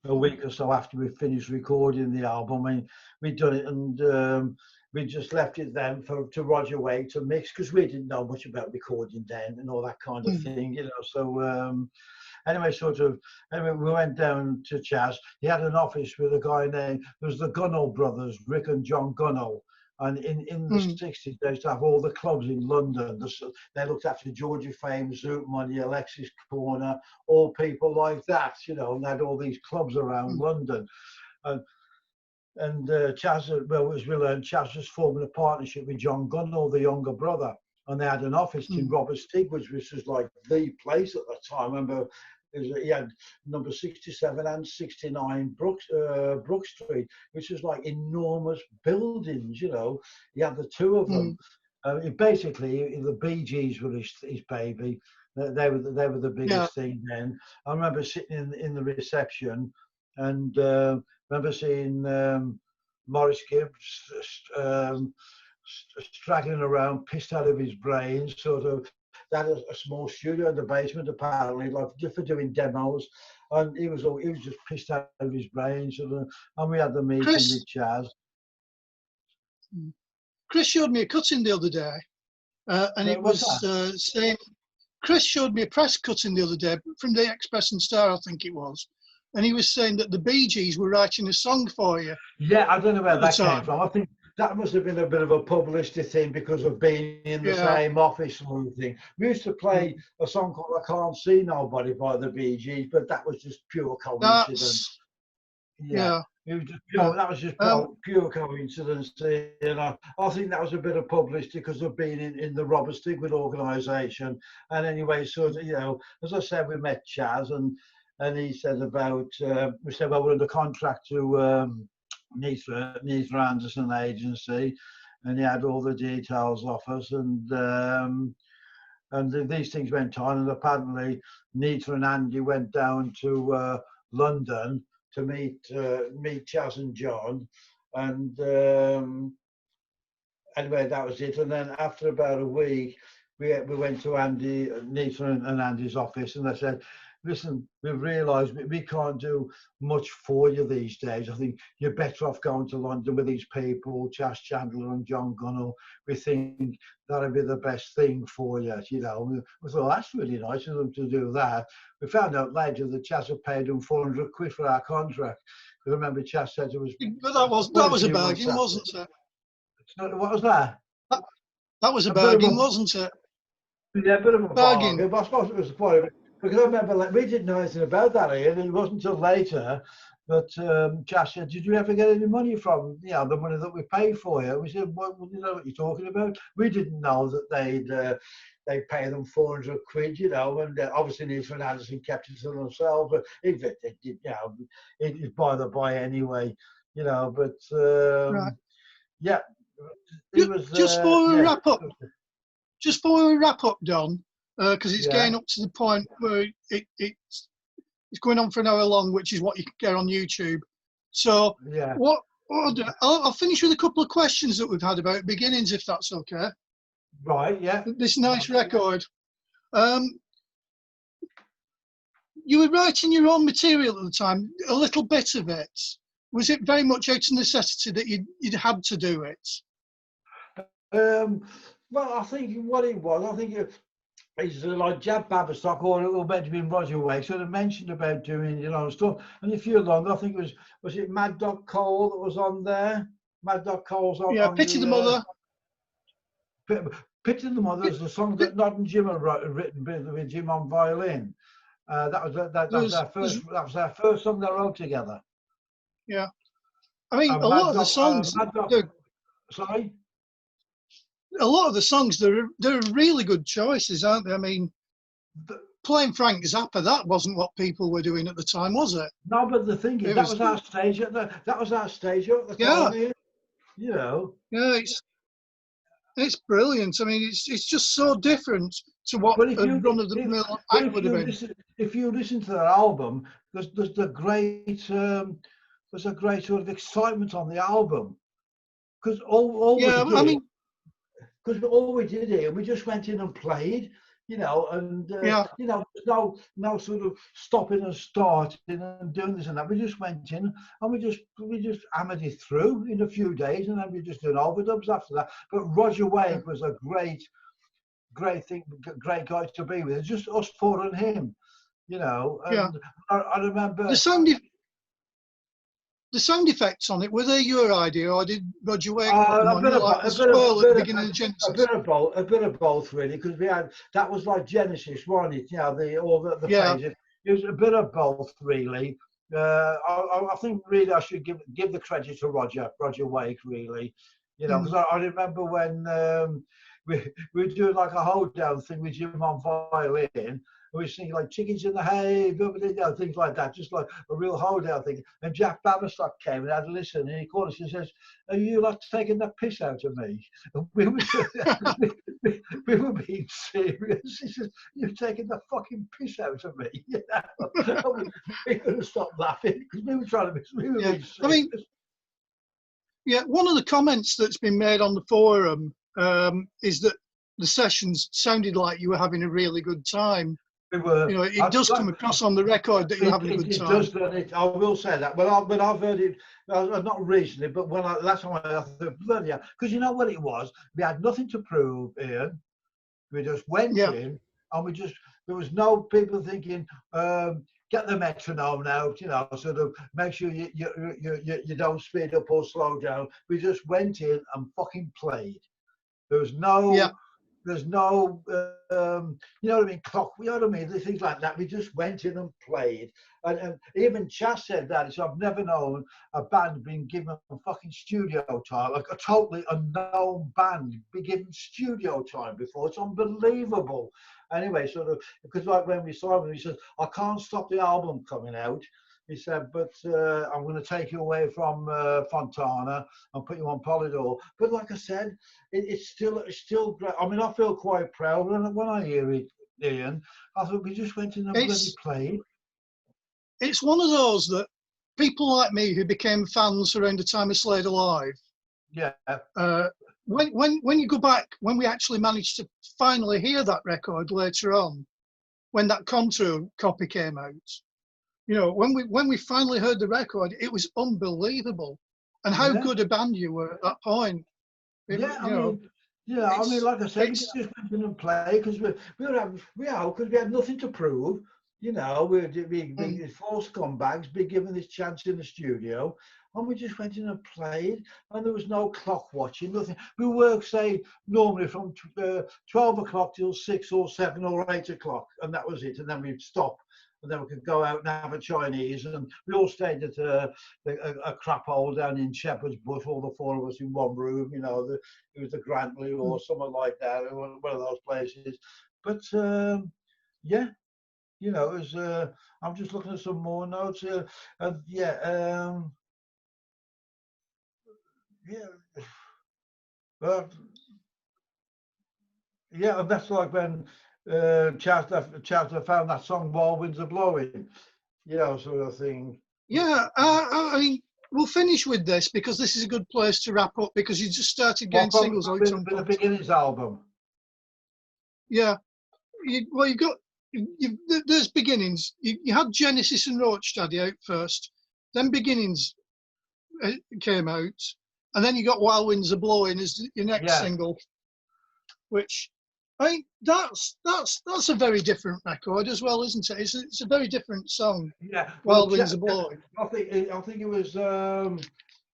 a week or so after we finished recording the album, and we'd done it, and we just left it then to Roger Wake to mix, because we didn't know much about recording then and all that kind of thing, you know, so anyway, we went down to Chaz. He had an office with a guy named, there was the Gunnell brothers, Rick and John Gunnell. And in the 60s, they used to have all the clubs in London. They looked after Georgie Fame, Zoot Money, Alexis Corner, all people like that, you know, and they had all these clubs around London. And Chaz, well, as we learned, Chaz was forming a partnership with John Gunnell, the younger brother. And they had an office in Robert Stigwood's, which was like the place at the time. I remember he had number 67 and 69 Brook Street, which was like enormous buildings, you know. He had the 2 of them. Basically, the Bee Gees were his baby. They were the biggest thing then. I remember sitting in the reception, and remember seeing Maurice Gibbs straggling around, pissed out of his brains, sort of. They had a small studio in the basement, apparently, like for doing demos, and he was just pissed out of his brains. And we had the meeting with Chaz. Chris showed me a cutting the other day, and it was saying, Chris showed me a press cutting the other day from the Express and Star, I think it was, and he was saying that the Bee Gees were writing a song for you. Yeah, I don't know where that came from. I think that must have been a bit of a publicity thing because of being in the same office and everything. We used to play a song called "I Can't See Nobody" by the Bee Gees, but that was just pure coincidence. It was just pure, that was just pure coincidence. And I think that was a bit of publicity because of being in the Robert Stigwood organisation. And anyway, sort of, you know, as I said, we met Chaz, and he said about we said, well, we're under contract to Neathra Anderson Agency, and he had all the details off us, and these things went on, and apparently Neathra and Andy went down to London to meet Chaz and John, and anyway, that was it. And then after about a week, we went to Neathra and Andy's office, and they said, listen, we've realised we can't do much for you these days. I think you're better off going to London with these people, Chas Chandler and John Gunnell. We think that'd be the best thing for you, you know. We thought, that's really nice of them to do that. We found out later that Chas had paid them 400 quid for our contract. Because I remember Chas said it was... But that was a bargain, wasn't it? What was that? That was a bargain, wasn't it? Yeah, a bit of a bargain. But I suppose it was the point of it. Because I remember, like, we didn't know anything about that, Ian, and it wasn't until later that Chas said, did you ever get any money from, you know, the money that we paid for you? We said, well, you know what you're talking about? We didn't know that they'd pay them 400 quid, you know, and obviously Neathra and Anderson kept it to themselves, but they did, you know, it was by the by anyway, you know, but yeah. It was, just before we wrap up, Don, because it's getting up to the point where it's going on for an hour long, which is what you can get on YouTube. So what I'll finish with a couple of questions that we've had about beginnings, if that's okay. Right, yeah. This nice record. You were writing your own material at the time, a little bit of it. Was it very much out of necessity that you'd had to do it? Well, I think what it was, I think it's like Jab Baberstock or Benjamin Roger Wake sort of mentioned about doing, you know, stuff. And a few along, I think it was it Mad Dog Cole that was on there? Mad Dog Cole's on. Yeah, Pity the Mother. Pity the Mother is the song that Nod and Jim had written with Jim on violin. That was our first song they wrote together. Yeah, I mean, a lot of the songs. Sorry. A lot of the songs, they're really good choices, aren't they? I mean, playing Frank Zappa, that wasn't what people were doing at the time, was it? No, but the thing is, that was our stage at the time. Yeah. You know. Yeah, it's brilliant. I mean, it's just so different to what a run-of-the-mill act would have been. If you listen to that album, there's a great sort of excitement on the album, because because all we did here, we just went in and played, you know, and you know, there's no sort of stopping and starting and doing this and that. We just went in and we just hammered it through in a few days, and then we just did overdubs after that. But Roger Wake was a great guy to be with. It's just us four and him, you know. And I remember the sound effects on it, were they your idea, or did Roger Wake a bit of both really, because that was like Genesis, wasn't it? You know, the phases. It was a bit of both really. I think really I should give the credit to Roger Wake really, you know, because I remember when we were doing like a hold down thing with Jim on violin. We were singing like Chickens in the Hay, you know, things like that, just like a real hold-down thing. And Jack Baberstock came and had a listen, and he called us and says, "Are you like taking the piss out of me?" And we were being serious. He says, "You're taking the fucking piss out of me." You know? We couldn't stop laughing because we were trying to be being serious. I mean, one of the comments that's been made on the forum is that the sessions sounded like you were having a really good time. We were. You know, it does come across on the record that you're having a good It time. does, doesn't it? I will say that. But I've heard it, not recently, but last time I thought, bloody hell. Because you know what it was? We had nothing to prove, Ian. We just went in, and there was no people thinking, get the metronome out, you know, sort of make sure you don't speed up or slow down. We just went in and fucking played. There was no, there's no, you know what I mean, clock, you know what I mean, things like that. We just went in and played. And even Chas said that. So I've never known a band being given fucking studio time, like a totally unknown band be given studio time before. It's unbelievable. Anyway, sort of, because like when we saw him, he said, I can't stop the album coming out. He said, but I'm going to take you away from Fontana and put you on Polydor. But like I said, it's still great. I mean, I feel quite proud when I hear it, Ian. I thought we just went in and bloody played. It's one of those that people like me who became fans around the time of Slade Alive. Yeah. When you go back, when we actually managed to finally hear that record later on, when that Contour copy came out, you know, when we finally heard the record, it was unbelievable, and how good a band you were at that point. I mean, like I said, we just went in and played because we had nothing to prove. You know, we false scumbags, be given this chance in the studio, and we just went in and played, and there was no clock watching, nothing. We worked, say, normally from 12 o'clock till 6 or 7 or 8 o'clock, and that was it, and then we'd stop. And then we could go out and have a Chinese, and we all stayed at a crap hole down in Shepherd's Bush, all the four of us in one room. You know, it was the Grantley or something like that, one of those places. But yeah, you know, it was. I'm just looking at some more notes here, and yeah, yeah, and that's like when Chas found that song "While Winds Are Blowing," you know, sort of thing. Yeah, I mean, we'll finish with this because this is a good place to wrap up because you just started getting singles out on the beginnings album. Yeah, there's beginnings. You had Genesis and Roachsteady out first, then Beginnings came out, and then you got While Winds Are Blowing as your next single, which I think that's a very different record as well, isn't it? It's a very different song. Yeah, While Winds Are Blowing. I think it was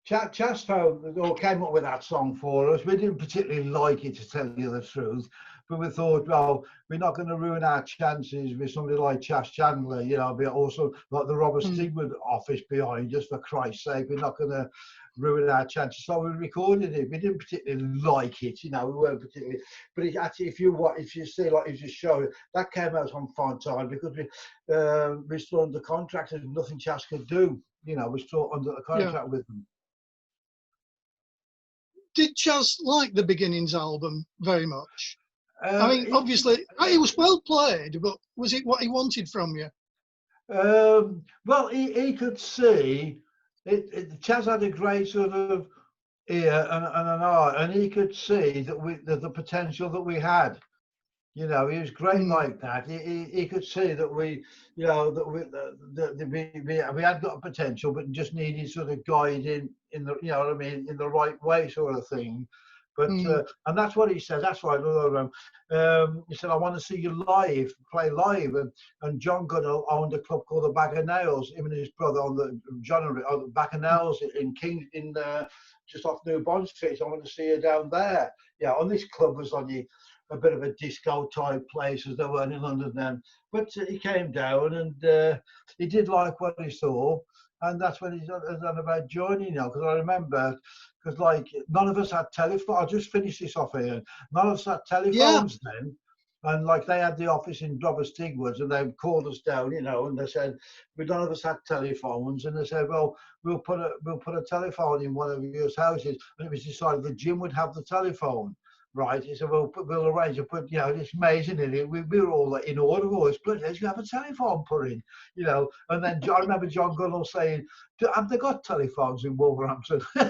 Chas found or came up with that song for us. We didn't particularly like it, to tell you the truth, but we thought, well, we're not going to ruin our chances with somebody like Chas Chandler, you know, but also like the Robert Stigwood office behind us, for Christ's sake. We're not going to ruin our chances. So we recorded it. We didn't particularly like it, you know, we weren't particularly, but it actually, if you see, like you just showed, that came out on Fontana because we're still under contract and nothing Chas could do, you know, we're still under the contract with them. Did Chas like the Beginnings album very much? I mean, obviously, it was well played, but was it what he wanted from you? Well, he could see it. Chas had a great sort of ear and an eye, and he could see that the potential that we had. You know, he was great like that. He could see that we, you know, that we had got potential, but just needed sort of guiding in the, you know what I mean, in the right way, sort of thing. But and that's what he said. That's why I love him. He said, "I want to see you live, play live." And John Goodall owned a club called the Bag of Nails. Him and his brother on the Bag of Nails in just off New Bond Street. I want to see you down there. Yeah, and this club was on a bit of a disco type place, as they weren't in London then. But he came down and he did like what he saw. And that's when he's done about joining, you know, because I remember, because like none of us had telephone. I'll just finish this off here. None of us had telephones then. And like they had the office in Robert Stigwood's and they called us down, you know, and they said, none of us had telephones. And they said, well, we'll put a telephone in one of your houses. And it was decided that Jim would have the telephone. Right, he said, well, we'll arrange to put, you know, it's amazing, isn't it? We were all in order, always, bloody hell, you have a telephone put in, you know. And then I remember John Goodall saying, have they got telephones in Wolverhampton? He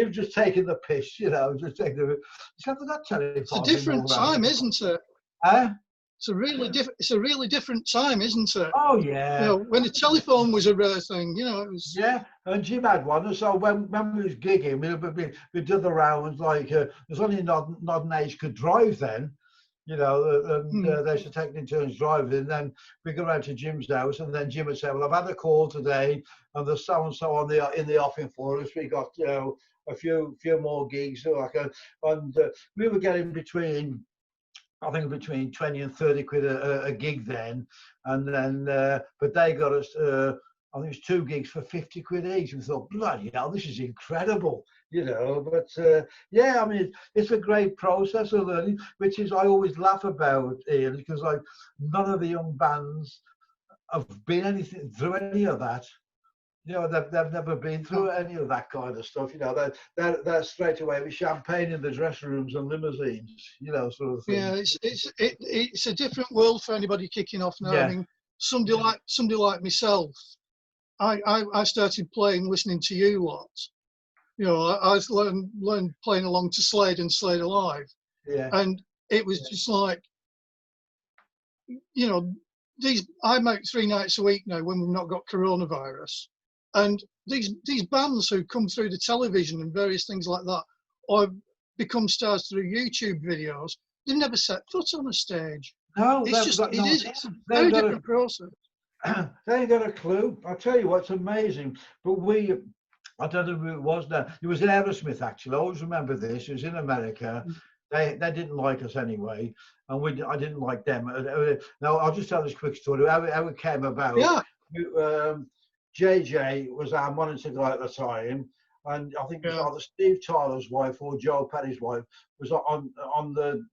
was just taking the piss, you know, just taking the, he said, have they got telephones? It's a different time, isn't it? it's a really different time, isn't it? Oh yeah. You know, when the telephone was a rare thing, you know, it was. Yeah, and Jim had one. And so when we was gigging, we did the rounds like there's only not an age could drive then, you know, and they should take in turns driving. And then we go round to Jim's house, and then Jim would say, "Well, I've had a call today, and there's so and so in the offing for us. We got a few more gigs, and we were getting between." I think between 20 and 30 quid a gig then, and then but they got us. I think it was 2 gigs for 50 quid each. And we thought, bloody hell, this is incredible, you know. But yeah, I mean, it's a great process of learning, which is I always laugh about, Ian, because like none of the young bands have been through any of that. You know, they've never been through any of that kind of stuff. You know, they're straight away with champagne in the dressing rooms and limousines. You know, sort of thing. Yeah, it's a different world for anybody kicking off now. Yeah. I mean, somebody like myself, I started playing listening to you lot. You know, I learned playing along to Slade and Slade Alive. Yeah. And it was just like, you know, I make 3 nights a week now when we've not got coronavirus. And these bands who come through the television and various things like that, or become stars through YouTube videos, they've never set foot on a stage. No, it's a very different process. They ain't got a clue. I'll tell you what, it's amazing. But I don't know who it was now. It was in Aerosmith, actually. I always remember this. It was in America. They didn't like us anyway, and I didn't like them. Now, I'll just tell this quick story, how it came about. Yeah. JJ was our monitor guy at the time, and I think it was either Steve Tyler's wife or Joe Perry's wife was on the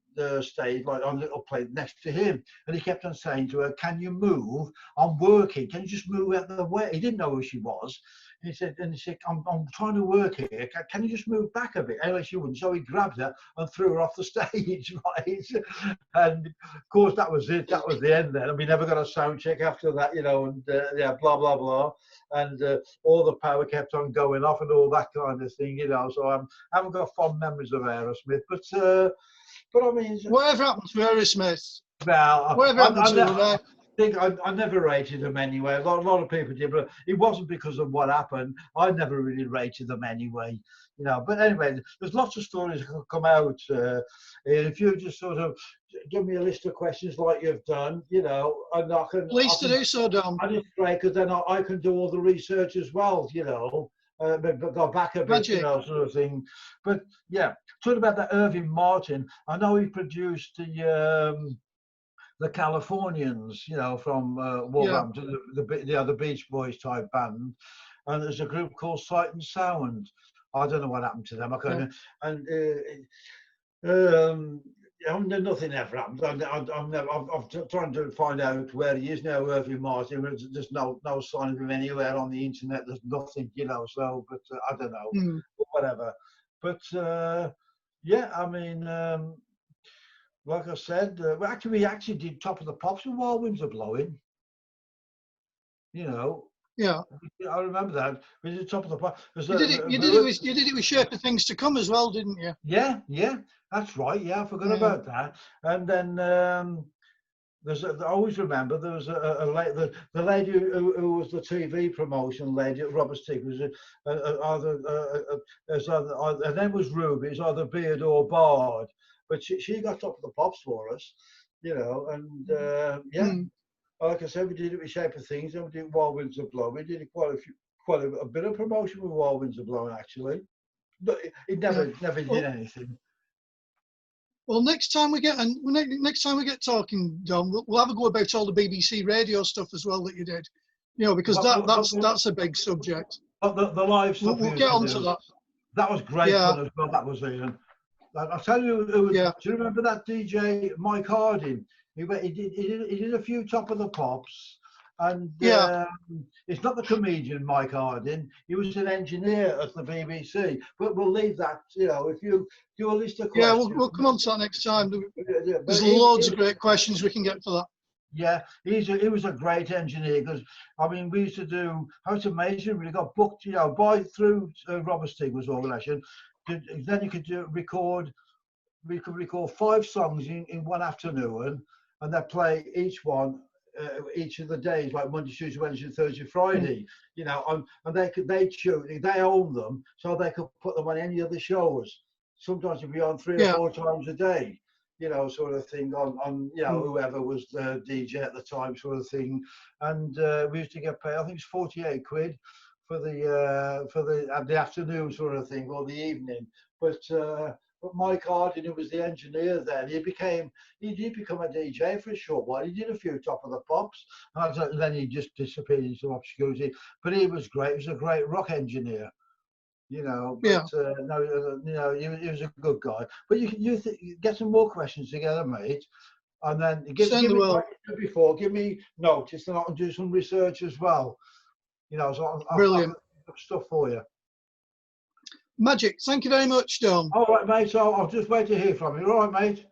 stage, like on a little plate next to him, and he kept on saying to her, "Can you move? I'm working. Can you just move out of the way?" He didn't know who she was. He said, I'm trying to work here. Can you just move back a bit? Anyway, she wouldn't. So he grabbed her and threw her off the stage, right? And of course, that was it. That was the end then. And we never got a sound check after that, you know, and yeah, blah, blah, blah. And all the power kept on going off and all that kind of thing, you know. So I haven't got fond memories of Aerosmith. But I mean... Whatever happened to Aerosmith? Well, whatever happened to them? I never rated them anyway. A lot of people did, but it wasn't because of what happened. I never really rated them anyway, you know. But anyway, there's lots of stories that can come out. If you just sort of give me a list of questions like you've done, you know, and I can... Please to do so, Dom. And it's great because then I can do all the research as well, you know. But go back a bit, Magic. You know, sort of thing. But yeah, talking about that Irving Martin, I know he produced the Californians, you know, from Wolverhampton, the Beach Boys type band, and there's a group called Sight and Sound. I don't know what happened to them. I couldn't, nothing ever happened. I'm trying to find out where he is now, Irving Martin. There's no sign of him anywhere on the internet. There's nothing, you know. So, but I don't know, whatever. But yeah, I mean. Like I said, we actually did Top of the Pops while winds are blowing. You know. Yeah. I remember that. We did Top of the Pops. You did it with Shape of Things to Come as well, didn't you? Yeah, that's right. Yeah, I forgot about that. And then I always remember there was the lady who was the TV promotion lady at Robert Stick was her name was Ruby. It's either Beard or Bard. But she got Top of the Pops for us, you know, and yeah, like I said, we did it with Shape of Things, and we did While Winds Are Blowing. We did quite a bit of promotion with While Winds Are Blowing, actually, but it never did anything. Well, next time we get talking, Dom, we'll have a go about all the BBC radio stuff as well that you did, you know, because that's a big subject. The live stuff. We'll get onto that. That was great fun as well. That was Ian. I'll tell you who was. Do you remember that DJ Mike Harding? He did a few Top of the Pops, and it's not the comedian Mike Harding. He was an engineer at the BBC. But we'll leave that. You know, if you do a list of questions. Yeah, we'll come on to that next time. There's loads of great questions we can get for that. Yeah, he was a great engineer because I mean we used to do. It's amazing. We got booked, you know, through Robert Stigler's organisation. Then you could record. We could record 5 songs in one afternoon, and they play each one each of the days, like Monday, Tuesday, Wednesday, Thursday, Friday. You know, and they own them, so they could put them on any other shows. Sometimes it'd be on 3 or 4 times a day. You know, sort of thing on you know, whoever was the DJ at the time, sort of thing. And we used to get paid, I think it's 48 quid for the afternoon sort of thing, or the evening. But Mike Harding, who was the engineer then, he did become a DJ for a short while. He did a few Top of the Pops, and then he just disappeared into obscurity. But he was great. He was a great rock engineer. You know, but no, you know, he was a good guy. But you get some more questions together, mate, and then give me like you did before. Give me notice, and I can do some research as well. You know, so Brilliant stuff for you. Magic. Thank you very much, Don. All right, mate. So I'll just wait to hear from you. All right, mate.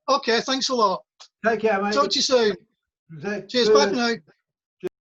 Okay, thanks a lot. Take care, mate. Talk to you soon. Cheers. Bye for now.